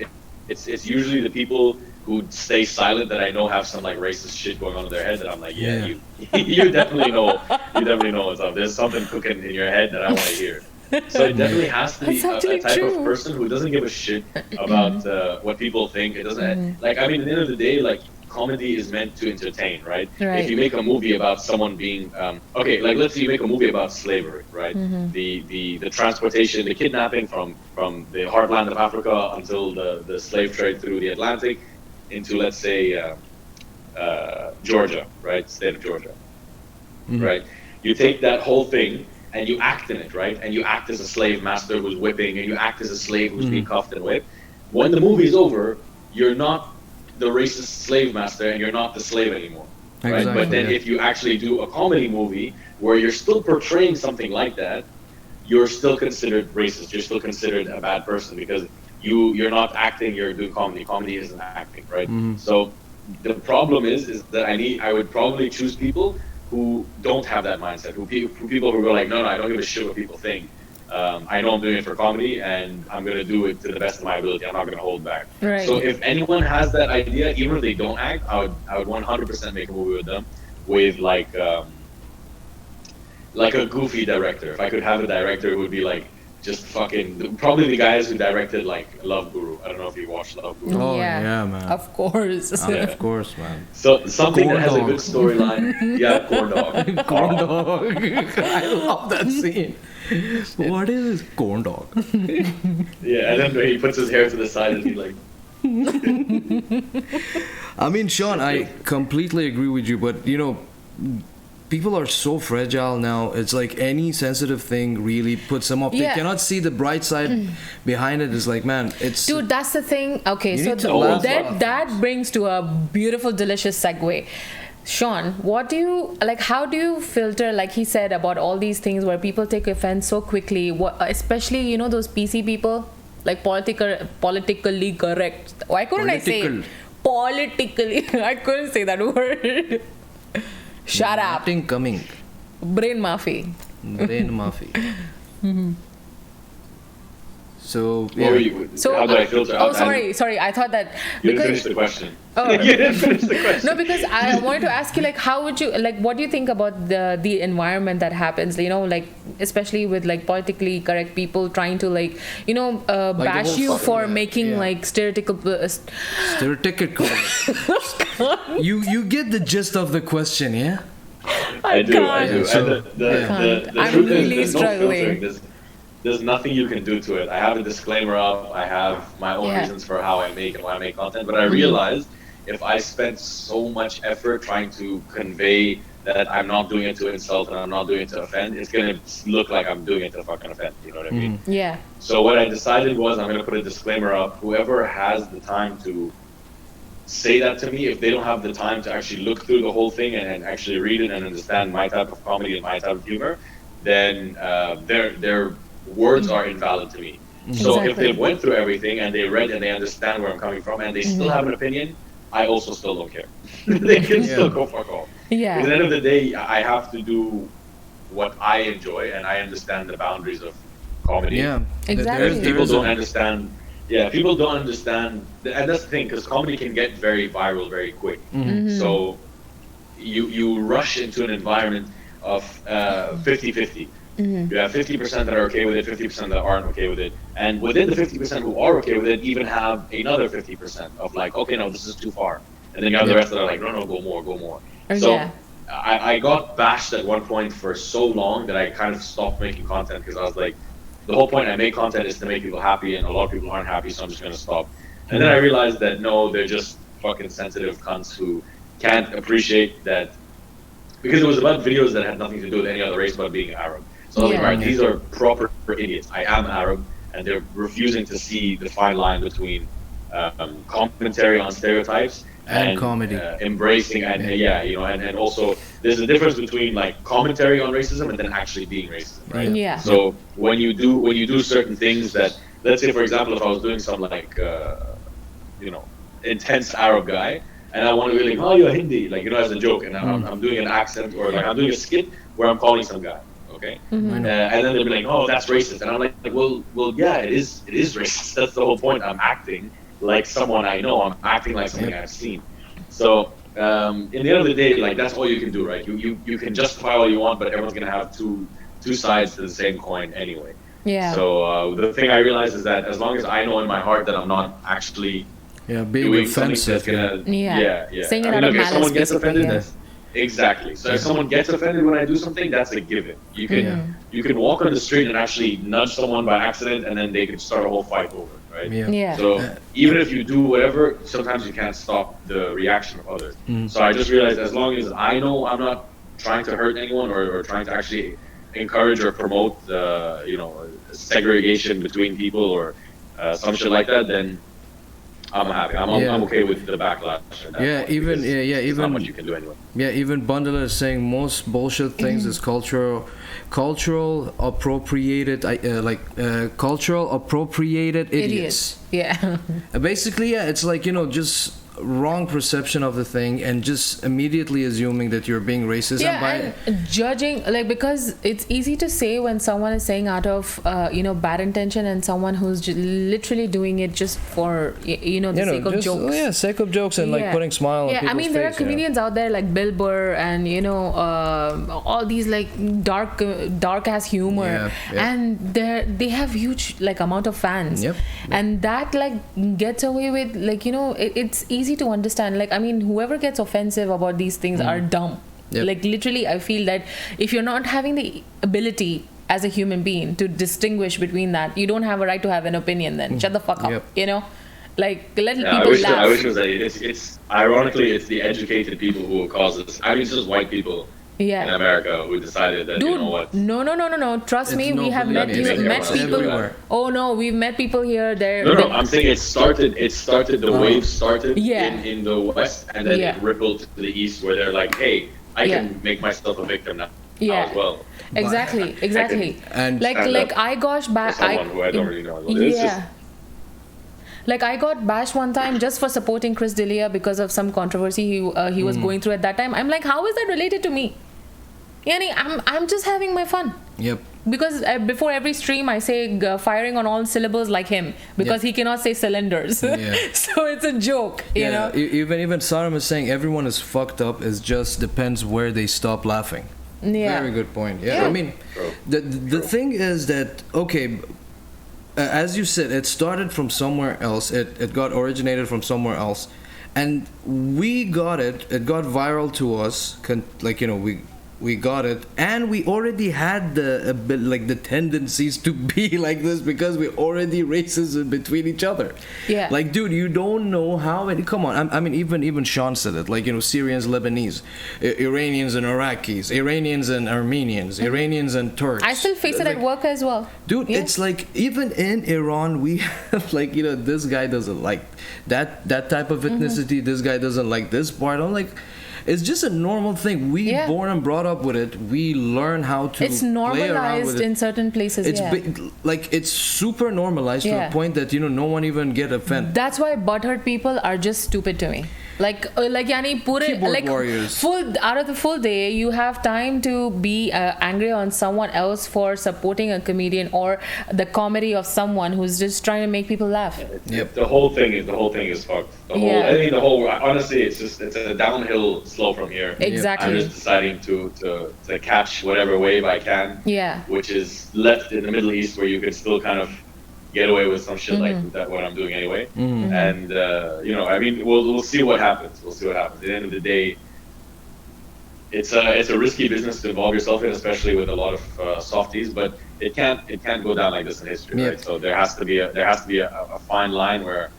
It's usually the people who stay silent that I know have some like racist shit going on in their head that I'm like, yeah. You definitely know what's up. There's something cooking in your head that I want to hear. So it definitely has to be a type of person who doesn't give a shit about what people think. It doesn't like. I mean, at the end of the day, like comedy is meant to entertain, right? If you make a movie about someone being okay, like let's say you make a movie about slavery, right? The transportation, the kidnapping from the heartland of Africa until the slave trade through the Atlantic into, let's say, Georgia, right? State of Georgia, right? You take that whole thing and you act in it, right? And you act as a slave master who's whipping, and you act as a slave who's being cuffed and whipped. When the movie's over, you're not the racist slave master and you're not the slave anymore, right? Exactly, but then if you actually do a comedy movie where you're still portraying something like that, you're still considered racist. You're still considered a bad person because you're not acting, you're doing comedy. Comedy isn't acting, right? So the problem is that I would probably choose people who don't have that mindset, who people who are like, no, I don't give a shit what people think. I know I'm doing it for comedy, and I'm gonna do it to the best of my ability. I'm not gonna hold back. Right. So if anyone has that idea, even if they don't act, I would 100% make a movie with them, with like a goofy director. If I could have a director who would be like just fucking probably the guys who directed like Love Guru. I don't know if you watched Love Guru. Oh yeah, man. Of course. Of course, man. So something Corn that has dog. a good storyline. Yeah, corn dog. Corn dog. I love that scene. What is corn dog? Yeah, and then he puts his hair to the side and he's like. I mean, Sean, I completely agree with you, but you know, people are so fragile now. It's like any sensitive thing really puts them off. They cannot see the bright side behind it. It's like, man, it's... Dude, that's the thing. Okay, You so need to laugh off. that brings to a beautiful, delicious segue. Sean, what do you like? How do you filter, like he said, about all these things where people take offense so quickly? What, especially, you know, those PC people, like politically correct. Why couldn't I say it? Politically? I couldn't say that word. Shut up. Nothing coming. Brain Mafia. Brain Mafia. So, What yeah. were you, So, how do I filter out? sorry. I thought that You didn't finish the question. Oh. You didn't finish the question. No, because I wanted to ask you, like, how would you, like, what do you think about the environment that happens, you know, like, especially with, like, politically correct people trying to, like, you know, bash you for making, like, stereotypical... You get the gist of the question, yeah? I do. So, And the I'm truth really is, there's struggling. no filtering. There's nothing you can do to it. I have a disclaimer up. I have my own reasons for how I make and why I make content. But I realized if I spent so much effort trying to convey that I'm not doing it to insult and I'm not doing it to offend, it's going to look like I'm doing it to fucking offend. You know what I mean? Yeah. So what I decided was I'm going to put a disclaimer up. Whoever has the time to say that to me, if they don't have the time to actually look through the whole thing and actually read it and understand my type of comedy and my type of humor, then their words are invalid to me. So if they went through everything and they read and they understand where I'm coming from and they still have an opinion, I also still don't care. They can still go fuck off. Yeah. At the end of the day, I have to do what I enjoy and I understand the boundaries of comedy. Yeah. Exactly. People don't understand. Yeah, people don't understand, and that's the thing, because comedy can get very viral very quick. So you rush into an environment of 50-50. You have 50% that are okay with it, 50% that aren't okay with it, and within the 50% who are okay with it, even have another 50% of like, okay, no, this is too far, and then you have the rest that are like, no, go more. So I got bashed at one point for so long that I kind of stopped making content because I was like, the whole point I make content is to make people happy, and a lot of people aren't happy, so I'm just going to stop. And then I realized that no, they're just fucking sensitive cunts who can't appreciate that because it was about videos that had nothing to do with any other race but being Arab. So I was like, right, these are proper idiots. I am Arab, and they're refusing to see the fine line between commentary on stereotypes and comedy, embracing and also there's a difference between like commentary on racism and then actually being racist, right? Yeah. So when you do certain things that, let's say for example, if I was doing some like intense Arab guy, and I want to be like, oh, you're Hindi, like, as a joke, and I'm doing an accent, or like I'm doing a skit where I'm calling some guy, okay? And then they'll be like, oh, that's racist, and I'm like, well, yeah, it is racist. That's the whole point. I'm acting like someone I know. I'm acting like something I've seen. So in the end of the day, like, that's all you can do, right? You can justify all you want, but everyone's gonna have two sides to the same coin anyway. Yeah. So the thing I realize is that as long as I know in my heart that I'm not actually being offensive, saying it I mean, out of if someone malice, gets offended, yeah. that's exactly. So if someone gets offended when I do something, that's a given. You can walk on the street and actually nudge someone by accident, and then they could start a whole fight over it, right? Yeah. So even if you do whatever, sometimes you can't stop the reaction of others. So I just realized as long as I know I'm not trying to hurt anyone or trying to actually encourage or promote segregation between people or some shit like that, then I'm happy. I'm okay with the backlash. Even not much you can do anyway. Even Bundler is saying most bullshit things is cultural appropriated, cultural appropriated idiots. Yeah. Basically, it's like, just wrong perception of the thing and just immediately assuming that you're being racist. And judging, like, because it's easy to say when someone is saying out of bad intention, and someone who's literally doing it just for the sake of jokes. Sake of jokes and like putting smile on people's face. There are comedians out there like Bill Burr and all these like dark ass humor, and they have huge like amount of fans, and that like gets away with like it's easy to understand. Like, I mean, whoever gets offensive about these things are dumb. Like, literally, I feel that if you're not having the ability as a human being to distinguish between that, you don't have a right to have an opinion. Then shut the fuck up. Like, let people laugh. I wish it was that. It's ironically, it's the educated people who will cause this. I mean, it's just white people in America who decided that, Dude, you know what? No. Trust me, we have met people. Oh no, we've met people here. No. I'm saying it started. The wave started in the West, and then it rippled to the East, where they're like, hey, I can make myself a victim now as well. Exactly. And like I got someone who I don't really know. Like, I got bashed one time just for supporting Chris D'Elia because of some controversy he was going through at that time. I'm like, how is that related to me? I'm just having my fun. Because before every stream I say firing on all syllables like him, because he cannot say cylinders. So it's a joke, you know. Even Saram is saying everyone is fucked up. It just depends where they stop laughing. Very good point. I mean, the thing is that as you said, it started from somewhere else. It got originated from somewhere else, and we got it. It got viral to us. We got it, and we already had the tendencies to be like this because we're already racism between each other. Like, dude, you don't know how many. Come on, I mean, even Shawn said it. Like, Syrians, Lebanese, Iranians and Iraqis, Iranians and Armenians, Iranians and Turks. I still face it at work as well. Dude, it's like even in Iran we have like this guy doesn't like that type of ethnicity. This guy doesn't like this part. I'm like. It's just a normal thing. We born and brought up with it. We learn how to. It's normalized in certain places. It's super normalized to a point that no one even get offended. That's why butthurt people are just stupid to me. Keyboard warriors. Out of the full day, you have time to be angry on someone else for supporting a comedian or the comedy of someone who's just trying to make people laugh. The whole thing is fucked. Honestly, it's a downhill slope from here. Exactly. I'm just deciding to catch whatever wave I can. Which is left in the Middle East, where you could still kind of get away with some shit like that, what I'm doing anyway. And I mean, we'll see what happens. At the end of the day, it's a risky business to involve yourself in, especially with a lot of softies. But it can't go down like this in history, right? So there has to be a fine line where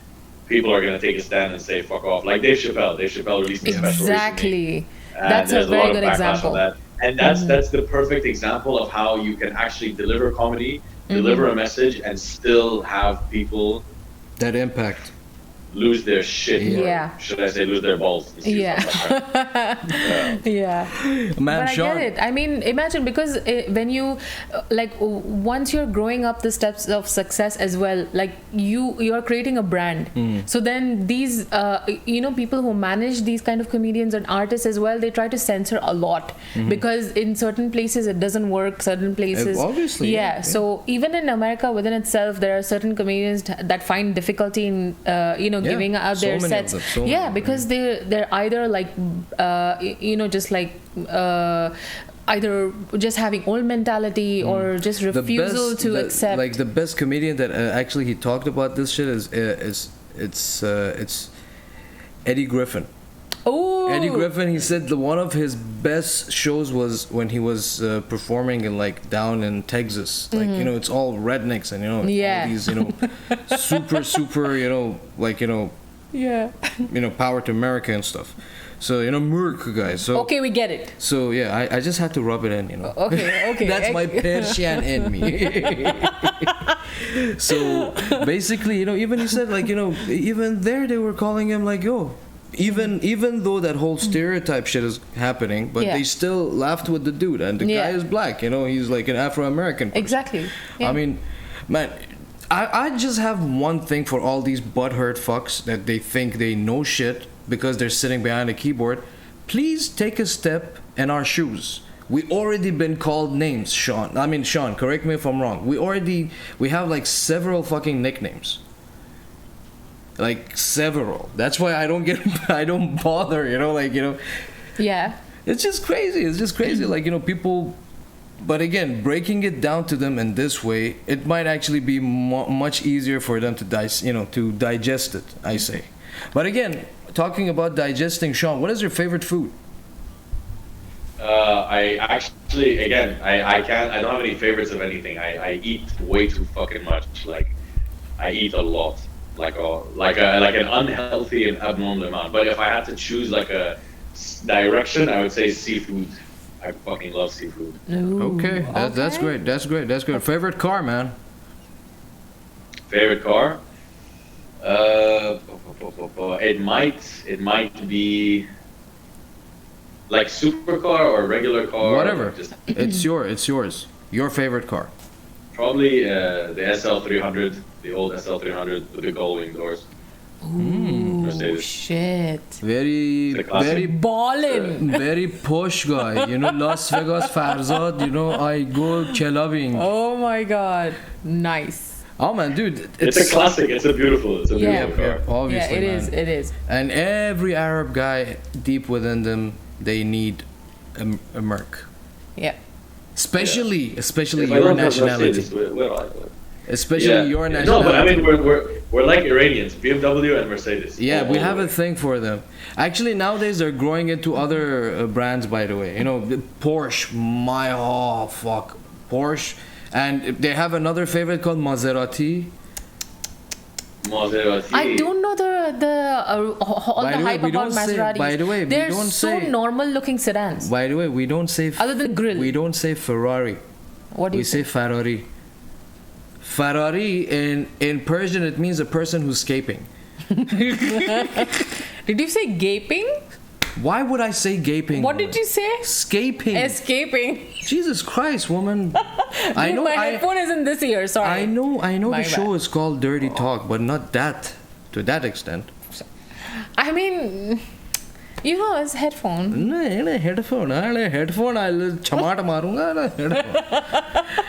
people are going to take a stand and say fuck off, like Dave Chappelle released a special recently, That's a there's very lot of good backlash example. on that. And that's the perfect example of how you can actually deliver comedy, deliver a message, and still have people That impact. lose their shit. Yeah. Or should I say lose their balls? Yeah. Yeah. Man, But I Shawn, get it. I mean, imagine, because when you once you're growing up the steps of success as well, like you're creating a brand. So then these people who manage these kind of comedians and artists as well, they try to censor a lot because in certain places it doesn't work, certain places Obviously, yeah. So even in America within itself, there are certain comedians that find difficulty in giving out So their many of sets. them, so many of them, Because they're either like just like either just having old mentality or just refusal to accept. Like the best comedian that actually he talked about this shit is Eddie Griffin. Oh, Eddie Griffin, he said one of his best shows was when he was performing in like down in Texas. Like, it's all rednecks and, all these, super, yeah. power to America and stuff. So, Merc guys. So, Okay, we get it. So, yeah, I just had to rub it in, Okay. That's my Persian in me. So, basically, even he said, like, even there they were calling him like, yo. Even though that whole stereotype shit is happening, but they still laughed with the dude, and the guy is black, he's like an Afro-American person. Exactly. Yeah. I mean, man, I just have one thing for all these butthurt fucks that they think they know shit because they're sitting behind a keyboard. Please take a step in our shoes. We already been called names, Shawn. I mean, Shawn, correct me if I'm wrong. We have like several fucking nicknames. Like several. That's why I don't bother, Yeah. It's just crazy. Like, people, but again, breaking it down to them in this way, it might actually be much easier for them to digest it, I say. But again, talking about digesting, Shawn, what is your favorite food? I actually, again, I don't have any favorites of anything. I eat way too fucking much. Like, I eat a lot. Like an unhealthy and abnormal amount. But if I had to choose like a direction, I would say seafood. I fucking love seafood. Ooh, Okay, that's great. That's good. Favorite car, man? Favorite car? It might be like supercar or regular car. Whatever. It's yours. Your favorite car. Probably the SL300, the old SL300 with the gull-wing doors. Ooh, Mercedes. shit. Very Ballin'. very posh guy. Las Vegas Farzad, I go clubbing. Oh my god. Nice. Oh man, dude, It's a classic. It's a beautiful car. Obviously, yeah, man. it is. And every Arab guy, deep within them, they need a Merc. Yeah. Especially If I your don't have nationality. Mercedes, where I live. Especially your nationality. No, but I mean we're like Iranians, BMW and Mercedes. Yeah, we have a thing for them. Actually, nowadays they're growing into other brands. By the way, the Porsche. Porsche, and they have another favorite called Maserati. I don't know all the hype about Maseratis. By the way, they're so normal looking sedans. By the way, we don't say other than grill. We don't say Ferrari. What do you say? We say Ferrari. Ferrari in Persian it means a person who's escaping. Did you say gaping? Why would I say gaping? What did you say? Escaping. Jesus Christ, woman. I know my headphone isn't this ear, sorry. I know My the show is called Dirty Talk, but not that to that extent. I mean, it's headphone. headphone. I'll chamata marunga.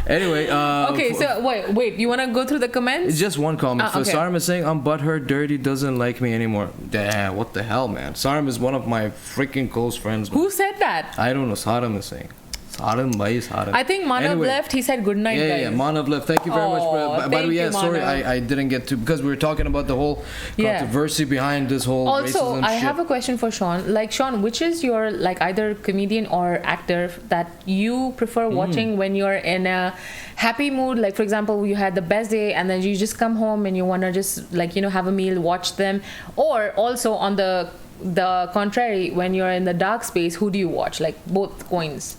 Anyway, okay, so wait, you want to go through the comments? It's just one comment. So okay. Saram is saying, I'm butthurt, Dirty doesn't like me anymore. Damn, what the hell, man? Saram is one of my freaking close friends. Man. Who said that? I don't know. Saram is saying. Saram. I think Manav left. He said good night, guys. Yeah, Manav left. Thank you very much. By the way, sorry, I didn't get to, because we were talking about the whole controversy behind this whole also, racism I shit. have a question for Shawn. Like, Shawn, which is your, like, either comedian or actor that you prefer watching when you're in a happy mood? Like, for example, you had the best day and then you just come home and you want to just, like, have a meal, watch them. Or also on the the contrary, when you're in the dark space, who do you watch? Like both coins.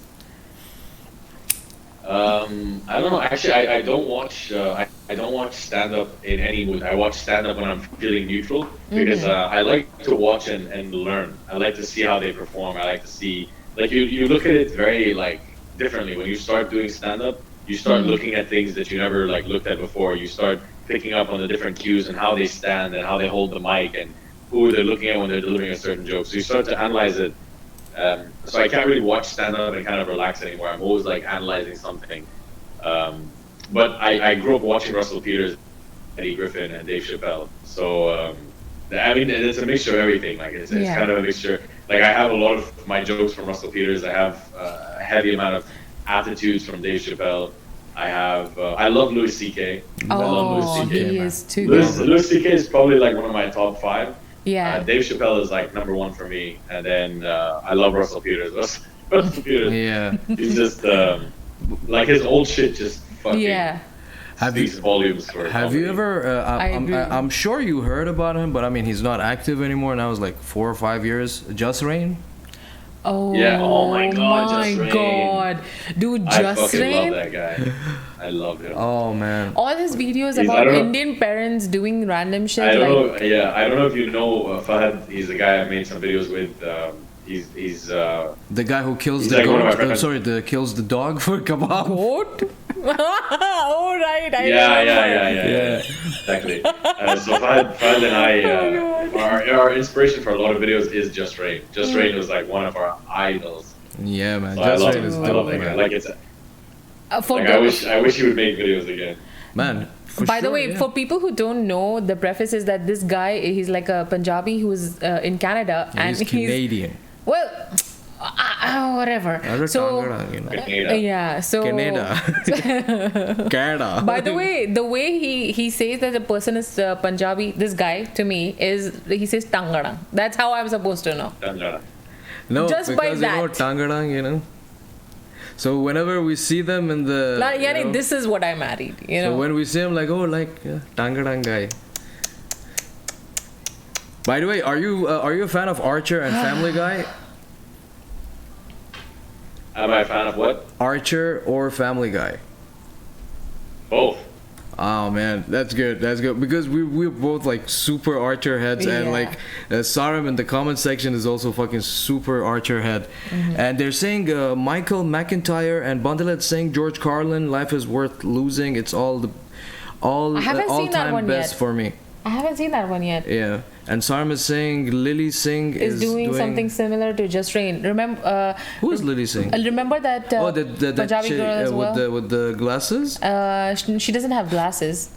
I don't know. Actually, I don't watch. I don't watch stand up in any mood. I watch stand up when I'm feeling neutral because I like to watch and learn. I like to see how they perform. I like to see like you look at it very like differently when you start doing stand up. You start looking at things that you never like looked at before. You start picking up on the different cues and how they stand and how they hold the mic and who they're looking at when they're delivering a certain joke. So you start to analyze it. So I can't really watch stand-up and kind of relax anymore. I'm always like analyzing something. But I grew up watching Russell Peters, Eddie Griffin, and Dave Chappelle. So I mean, it's a mixture of everything. Like it's kind of a mixture. Like I have a lot of my jokes from Russell Peters. I have a heavy amount of attitudes from Dave Chappelle. I love Louis C.K. I love Louis C.K. He is too Louis C.K. is probably like one of my top 5. Yeah. Dave Chappelle is like number 1 for me, and then I love Russell Peters. Russell Peters. Yeah. He's just like his old shit just fucking speaks volumes for. Have comedy. you ever? I'm sure you heard about him, but I mean he's not active anymore. Now it's like 4 or 5 years. Just Rain. Oh, yeah. Oh my God. My Just Rain. God. Dude, I Just fucking Rain. love that guy. I love him. Oh man. All his videos I about don't know. Indian parents doing random shit. I don't like, know. Yeah, I don't know if you know Fahad. He's a guy I made some videos with. He's the guy who kills he's the like one of my goat. friends. Kills the dog for kebab. Goat? Oh, right. I Yeah. Exactly. So Fahad and I, our inspiration for a lot of videos is Just Rain. Just Rain was like one of our idols. Yeah, man. So Just I Rain is love dope, that guy. man. Like it's. for Like the- I wish he would make videos again. Man. By the way, for people who don't know, the preface is that this guy, he's like a Punjabi who's in Canada, and he's Canadian. Well, whatever. So yeah, so Canada. Canada. By the way he says that the person is Punjabi, this guy to me is, he says Tangadang. That's how I'm supposed to know. No, Just because by you know that. Tangadang, you know. So whenever we see them in the, Like, you yani, know, this is what I married, you know. so when we see him, like, oh, like Tangadang guy. By the way, are you a fan of Archer and Family Guy? Am I a fan of what? Archer or Family Guy? Both. Oh man, that's good. That's good because we're both like super Archer heads, and like Saram in the comment section is also fucking super Archer head, and they're saying Michael McIntyre and Bundelet saying George Carlin, life is worth losing. It's all I haven't seen that time one best yet. for me. I haven't seen that one yet. Yeah, and Saram is saying Lily Singh Is doing something similar to Just Rain. Remember? Who is Lily Singh? Remember that the Punjabi chick, girl as well. with the glasses. She doesn't have glasses.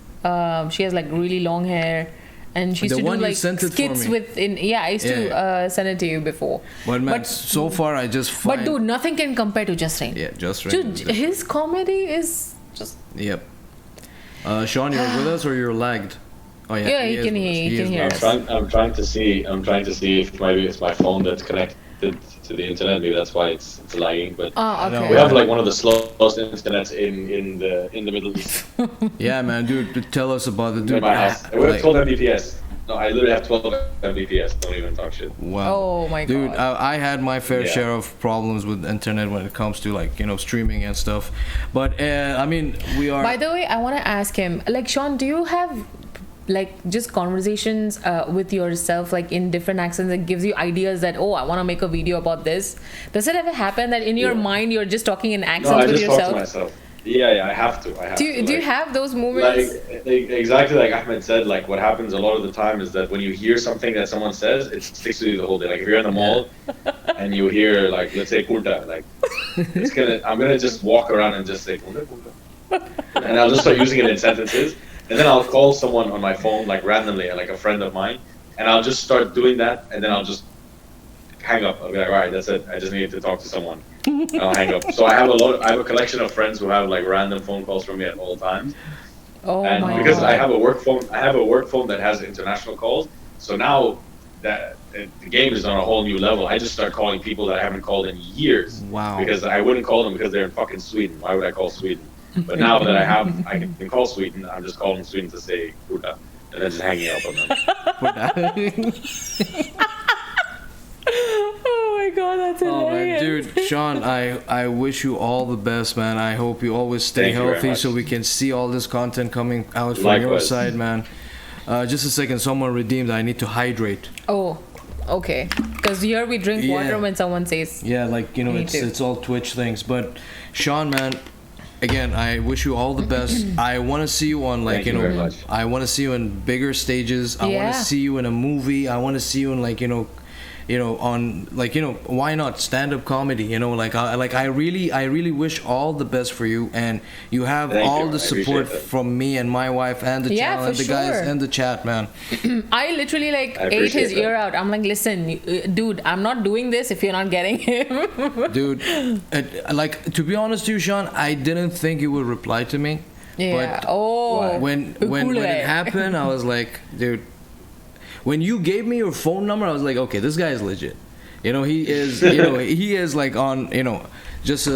She has like really long hair, and she used The to do one you like sent it for skits me. with. I used to send it to you before. But man, so far I just find. But dude, nothing can compare to Just Rain. Yeah, Just Rain. Dude, his comedy is just. Yep. Sean, you're with us or you're lagged? Oh yeah. Yeah, he can hear us. I'm trying to see if maybe it's my phone that's connected to the internet. Maybe that's why it's lagging. But Okay. we have like one of the slowest internets in the Middle East. Yeah, man, dude, tell us about it, In dude. my house, we have 12 Mbps. No, I literally have 12 Mbps. Don't even talk shit. Wow. Oh my Dude, God. I had my fair share of problems with internet when it comes to like, you know, streaming and stuff. But I mean, we are. By the way, I want to ask him, like, Sean, do you have like just conversations with yourself, like in different accents, that gives you ideas that, oh, I want to make a video about this? Does it ever happen that in your mind you're just talking in accents No, I with just yourself? talk to myself. Yeah, I have to. Do you have those moments? Like exactly like Ahmed said, like what happens a lot of the time is that when you hear something that someone says, it sticks with you the whole day. Like if you're in the mall and you hear like, let's say kurta, like I'm gonna just walk around and just say kurta, and I'll just start using it in sentences, and then I'll call someone on my phone like randomly, like a friend of mine, and I'll just start doing that, and then I'll just hang up. I'll be like, all right, that's it. I just need to talk to someone. And I'll hang up. So I have a collection of friends who have like random phone calls from me at all times. Oh And my because God. I have a work phone that has international calls. So now that the game is on a whole new level, I just start calling people that I haven't called in years. Wow. Because I wouldn't call them because they're in fucking Sweden. Why would I call Sweden? But now that I can call Sweden, I'm just calling Sweden to say Kuda, and then just hanging up on them. god, that's hilarious. Dude, Shawn, I wish you all the best, man. I hope you always stay healthy so we can see all this content coming out from your side, man. Just a second, someone redeemed. I need to hydrate. Oh, okay. Because here we drink water when someone says. Yeah, like, you know, it's all Twitch things. But Shawn, man, again, I wish you all the best. I want to see you on, like, Thank you very much. I want to see you in bigger stages. I want to see you in a movie. I want to see you in, like, on, like, why not stand-up comedy? I really wish all the best for you, and you have all the support from me and my wife and the channel and the guys in the chat, man. I literally ate his ear out. I'm like, listen, dude, I'm not doing this if you're not getting him. Dude, to be honest with you, Shawn, I didn't think you would reply to me. Yeah. But when it happened, I was like, dude. When you gave me your phone number, I was like, okay, this guy is legit. He is, he is like on, just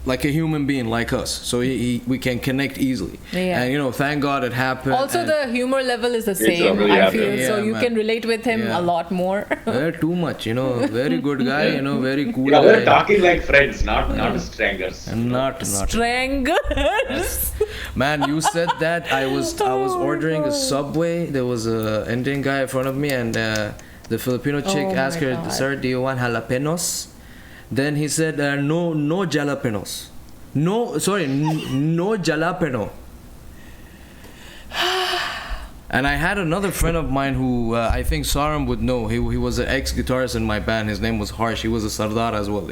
like a human being like us. So we can connect easily. Yeah. And, thank God it happened. Also, the humor level is the same, I feel. Yeah, so you can relate with him a lot more. Too much, very good guy, very cool guy. We're talking like friends, not strangers. Not strangers. Man, you said that. I was ordering a Subway. There was a Indian guy in front of me, and the Filipino chick asked her, "Sir, do you want jalapenos?" Then he said, no jalapenos. No jalapeno. And I had another friend of mine who I think Saram would know. He was an ex-guitarist in my band. His name was Harsh. He was a Sardar as well,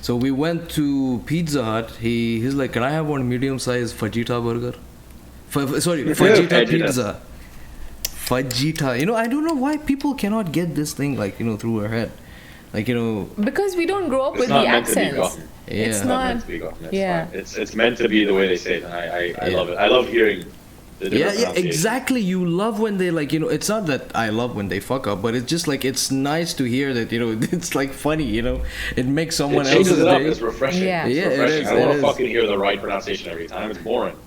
So we went to Pizza Hut. He's like, can I have one medium-sized fajita burger? Fajita pizza. Fajita. I don't know why people cannot get this thing, through their head. Because we don't grow up with the accents. It's not meant to be gotten. It's meant to be the way they say it, and I love it. I love hearing the different exactly. You love when they it's not that I love when they fuck up, but it's just it's nice to hear that it's funny. It makes someone else's day. It's refreshing. Yeah, it's refreshing. I don't want to fucking hear the right pronunciation every time. It's boring.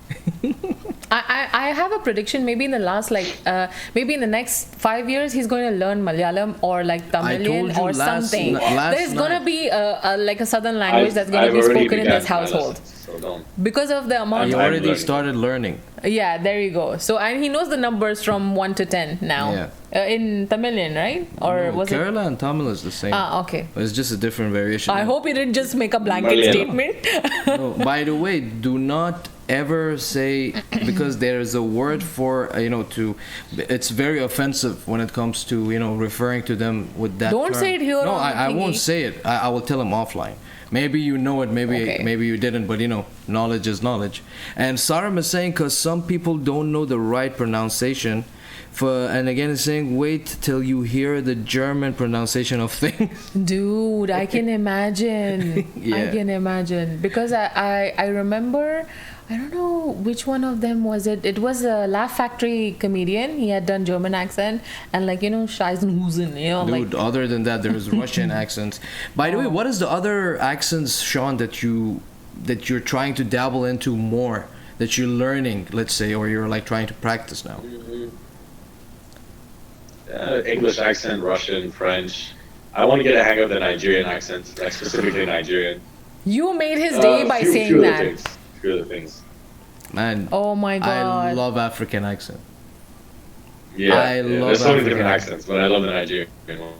I have a prediction. Maybe in the last maybe in the next 5 years, he's going to learn Malayalam or Tamilian or something. There's going to be a southern language that's going to be spoken in this household. Because of the amount. You already started learning. Yeah, there you go. So and he knows the numbers from 1 to 10 now. Yeah. In Tamilian, right? Or was Kerala and Tamil is the same. Okay. It's just a different variation. I hope he didn't just make a blanket statement. No, by the way, do not ever say, because there is a word for it's very offensive when it comes to referring to them with that don't term. say it here. No, I won't say it. I will tell him offline. Maybe you know it, maybe you didn't, but knowledge is knowledge. And Saram is saying, because some people don't know the right pronunciation, and again he's saying, wait till you hear the German pronunciation of things. Dude, I can imagine. I can imagine, because I remember, I don't know which one of them was it. It was a Laugh Factory comedian. He had done German accent and Scheisenhusen, Dude, other than that, there was Russian accents. By the way, what is the other accents, Shawn, that you're trying to dabble into more, that you're learning, let's say, or you're trying to practice now? English accent, Russian, French. I want to get a hang of the Nigerian accent, specifically Nigerian. You made his day by saying that. Few of the things. Man, oh my God, I love African accent. I love there's so many different accents, but I love the Nigerian one.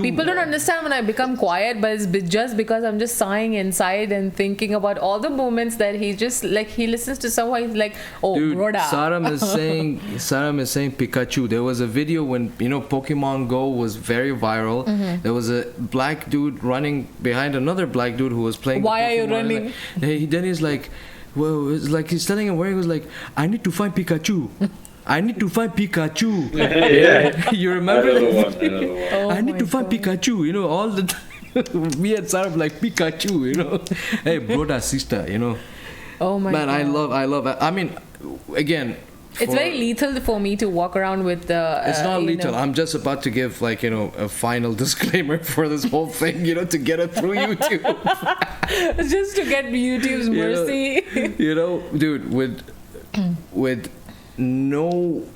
People don't understand when I become quiet, but it's just because I'm just sighing inside and thinking about all the moments that he just he listens to someone, he's like, oh, dude, broda. Saram is saying Pikachu. There was a video when Pokemon Go was very viral. Mm-hmm. There was a black dude running behind another black dude who was playing. Why are you running? Then he's like, well, it's he's telling him where he was like, I need to find Pikachu. I need to find Pikachu. Yeah. You remember? I know the one. I need to find Pikachu. All the time. Me and Sarah like Pikachu. Hey, brother, sister. Oh my man, God. I love. I mean, again. It's very lethal for me to walk around with the. It's not lethal. I'm just about to give a final disclaimer for this whole thing. To get it through YouTube. Just to get YouTube's mercy. Dude, with no,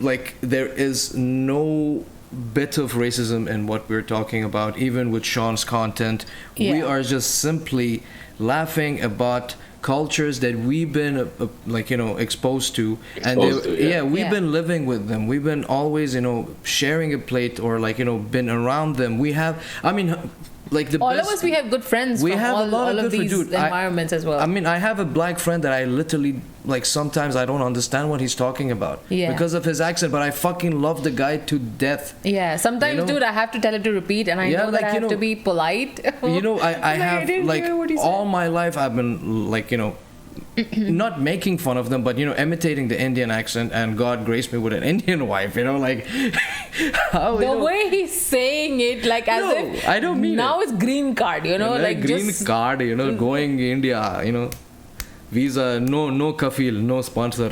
there is no bit of racism in what we're talking about, even with Shawn's content. We are just simply laughing about cultures that we've been exposed to, we've been living with them. We've been always sharing a plate, or been around them. We have, all of us, we have good friends. We from have all, a lot all of of good these environments as well. I have a black friend that I literally sometimes I don't understand what he's talking about because of his accent, but I fucking love the guy to death. Yeah, sometimes, dude, I have to tell it to repeat, and I know that I have to be polite. I have all my life I've been not making fun of them, but imitating the Indian accent, and God graced me with an Indian wife. How, the way he's saying it, as if I don't mean now it's green card, green card, going India, visa, no kafil, no sponsor,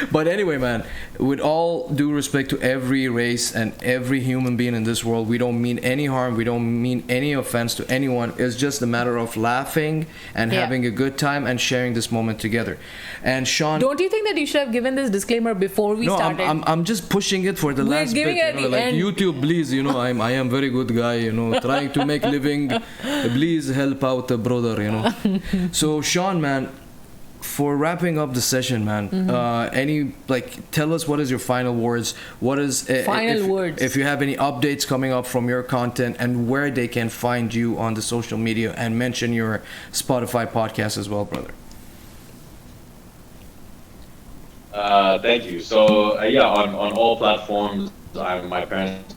But anyway, man, with all due respect to every race and every human being in this world, we don't mean any harm, we don't mean any offense to anyone. It's just a matter of laughing and having a good time and sharing this moment together. And Shawn, don't you think that you should have given this disclaimer before we started? I'm just pushing it for the last bit. YouTube, please, I am very good guy, trying to make living. Please help out the brother, So Shawn, man, for wrapping up the session, man, tell us what is your final words? What is words? If you have any updates coming up from your content, and where they can find you on the social media, and mention your Spotify podcast as well, brother. Thank you. So on all platforms, my parents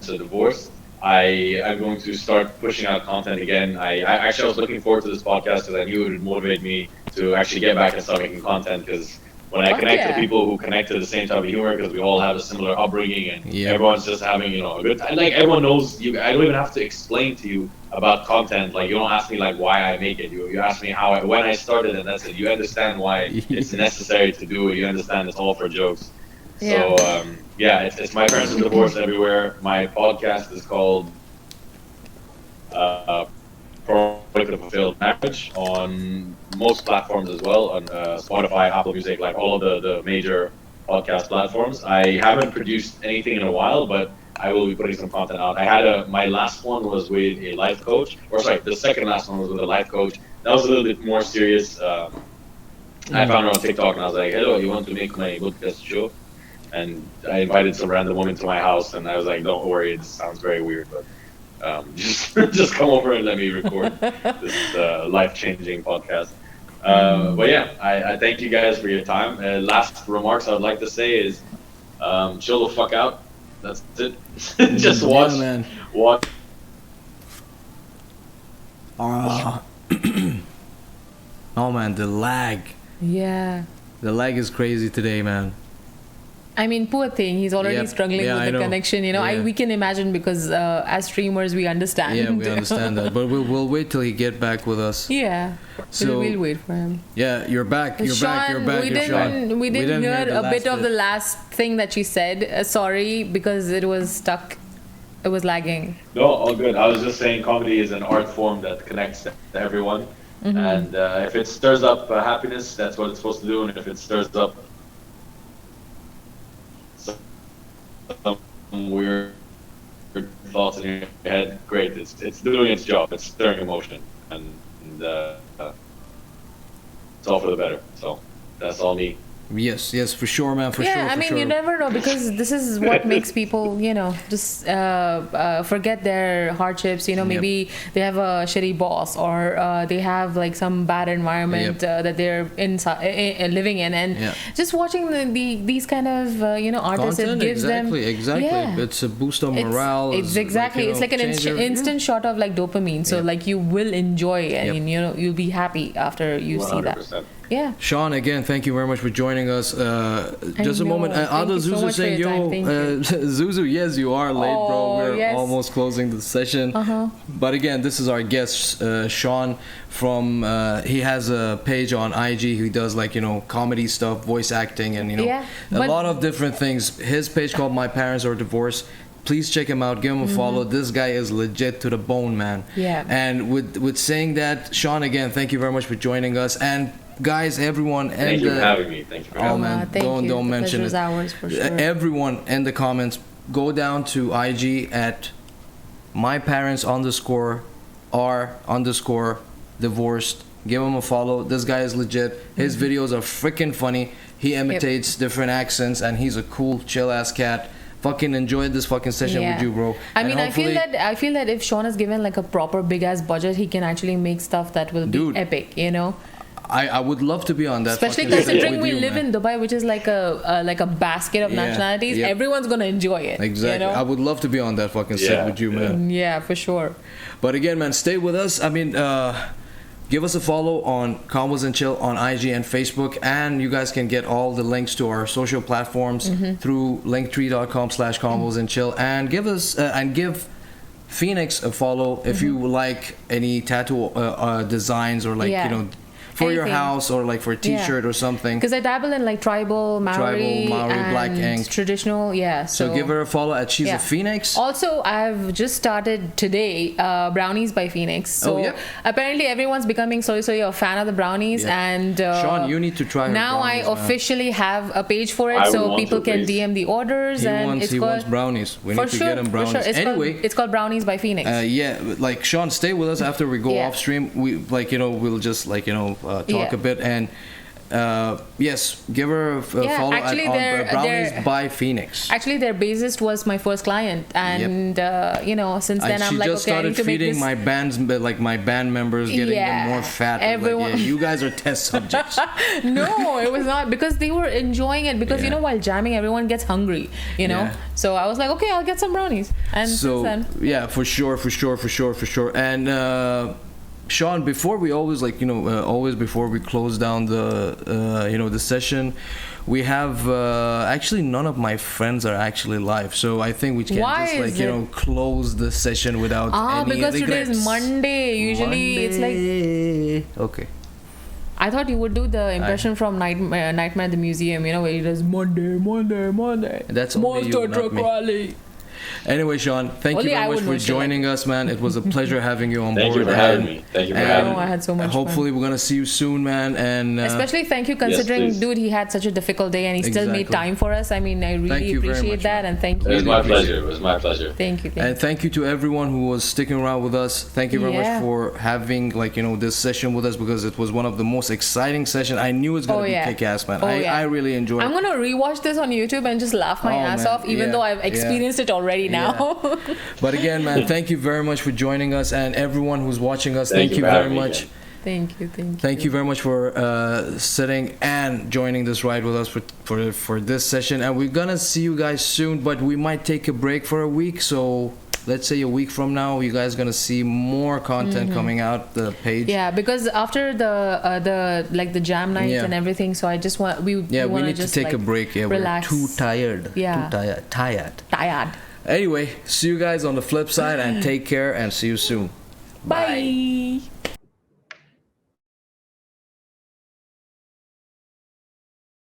are divorced. I'm going to start pushing out content again. I actually was looking forward to this podcast because I knew it would motivate me to actually get back and start making content, because when I connect to people who connect to the same type of humor, because we all have a similar upbringing, and everyone's just having a good time. Everyone knows you. I don't even have to explain to you about content. You don't ask me why I make it. You ask me when I started, and that's it. You understand why it's necessary to do it. You understand it's all for jokes. So it's my parents are divorced everywhere. My podcast is called Product of Fulfilled Marriage, on most platforms as well, on Spotify, Apple Music, all of the major podcast platforms. I haven't produced anything in a while, but I will be putting some content out. I had my last one was with a life coach, the second last one was with a life coach. That was a little bit more serious. I found her on TikTok, and I was like, hello, you want to make my podcast show? And I invited some random woman to my house, and I was like, don't worry, it sounds very weird, but just come over and let me record this life-changing podcast. I thank you guys for your time. Last remarks I would like to say is, chill the fuck out. That's it. Just watch. Yeah, man. Watch. Oh man, the lag. Yeah. The lag is crazy today, man. I mean, poor thing. He's already struggling with the connection. We can imagine, because as streamers, we understand. Yeah, we understand that. But we'll wait till he get back with us. Yeah. So we'll wait for him. Yeah, you're back. You're Shawn, back. We didn't hear a bit of the last thing that she said. Sorry, because it was stuck. It was lagging. No, all good. I was just saying, comedy is an art form that connects to everyone. Mm-hmm. And if it stirs up happiness, that's what it's supposed to do. And if it stirs up some weird thoughts in your head, great. It's doing its job. It's stirring emotion, and it's all for the better. So that's all me. Yes, for sure, man. For sure. I mean, you never know, because this is what makes people, just forget their hardships. Maybe they have a shitty boss, or they have some bad environment that they're living in, and just watching these kind of artists, content, it gives them exactly. It's a boost of morale. It's exactly. It's like an instant shot of dopamine. So you will enjoy it, and you'll be happy after you 100%. See that. Yeah. Shawn, again, thank you very much for joining us. Just a moment. Ada Zuzu saying, Zuzu, yes, you are late, bro. We're almost closing the session. But again, this is our guest, Shawn, from, he has a page on IG. He does comedy stuff, voice acting, and, a lot of different things. His page called My Parents Are Divorced. Please check him out. Give him a follow. This guy is legit to the bone, man. Yeah. And with saying that, Shawn, again, thank you very much for joining us. And guys, everyone, thank you for having me. Thank you for having me. man, thank you. don't mention it. Ours for sure. Everyone in the comments, go down to IG at myparents_are_divorced. Give him a follow. This guy is legit. His videos are freaking funny. He imitates different accents, and he's a cool, chill ass cat. Fucking enjoyed this fucking session with you, bro. I mean, I feel that if Shawn is given like a proper big ass budget, he can actually make stuff that will be epic, you know. I would love to be on that. Especially considering we live in Dubai, which is like a basket of nationalities. Yep. Everyone's gonna enjoy it. Exactly. You know? I would love to be on that fucking set with you, man. Yeah, for sure. But again, man, stay with us. I mean, give us a follow on Convos and Chill on IG and Facebook, and you guys can get all the links to our social platforms through linktree.com/Convos and Chill, and give us and give Phoenix a follow if you like any tattoo designs or like you know. For anything. Your house or like for a t-shirt or something. Because I dabble in like tribal, Maori and black ink. Traditional, So give her a follow at She's a Phoenix. Also, I've just started today Brownies by Phoenix. So apparently everyone's becoming slowly a fan of the brownies. And Shawn, you need to try her now brownies, I officially have a page for it, so people can DM the orders. He wants brownies. We need to get him brownies. For sure. Anyway, it's called Brownies by Phoenix. Like Shawn, stay with us after we go off stream. We we'll just talk a bit and yes, give her a follow on Brownies by Phoenix. Actually, their bassist was my first client, and since then I'm like, okay, I need to make this. She just started feeding my band members, getting them more fat. Everyone, like, you guys are test subjects. No, it was not, because they were enjoying it. Because while jamming, everyone gets hungry. So I was like, okay, I'll get some brownies. And since then, for sure. And Shawn, before we always before we close down the the session, we have actually none of my friends are actually live, so I think we can just close the session without any because regrets. Today is Monday. Usually it's like okay. I thought you would do the impression from Nightmare at the Museum, where he does Monday. That's only Monster you, not truck me. rally. Anyway, Shawn, thank you very much for joining us, man. It was a pleasure having you on board. Thank you for having me. I had so much hopefully fun. we're gonna see you soon, man. And especially thank you, considering dude, he had such a difficult day and he still made time for us. I mean, I really appreciate that, and thank you. It was my pleasure. It was my pleasure. Thank you. And thank you to everyone who was sticking around with us. Thank you very much for having this session with us, because it was one of the most exciting sessions. I knew it was gonna be kick-ass, man. I really enjoyed it. I'm gonna rewatch this on YouTube and just laugh my ass off, even though I've experienced it already now. But again, man, thank you very much for joining us, and everyone who's watching us, thank you very much. Thank you. Thank you very much for sitting and joining this ride with us for this session. And we're gonna see you guys soon, but we might take a break for a week. So let's say a week from now, you guys gonna see more content coming out the page. Yeah, because after the jam nights and everything, so I just want we need to take a break. Yeah, relax. We're too tired. Yeah, too tired. Anyway, see you guys on the flip side, and take care, and see you soon. Bye.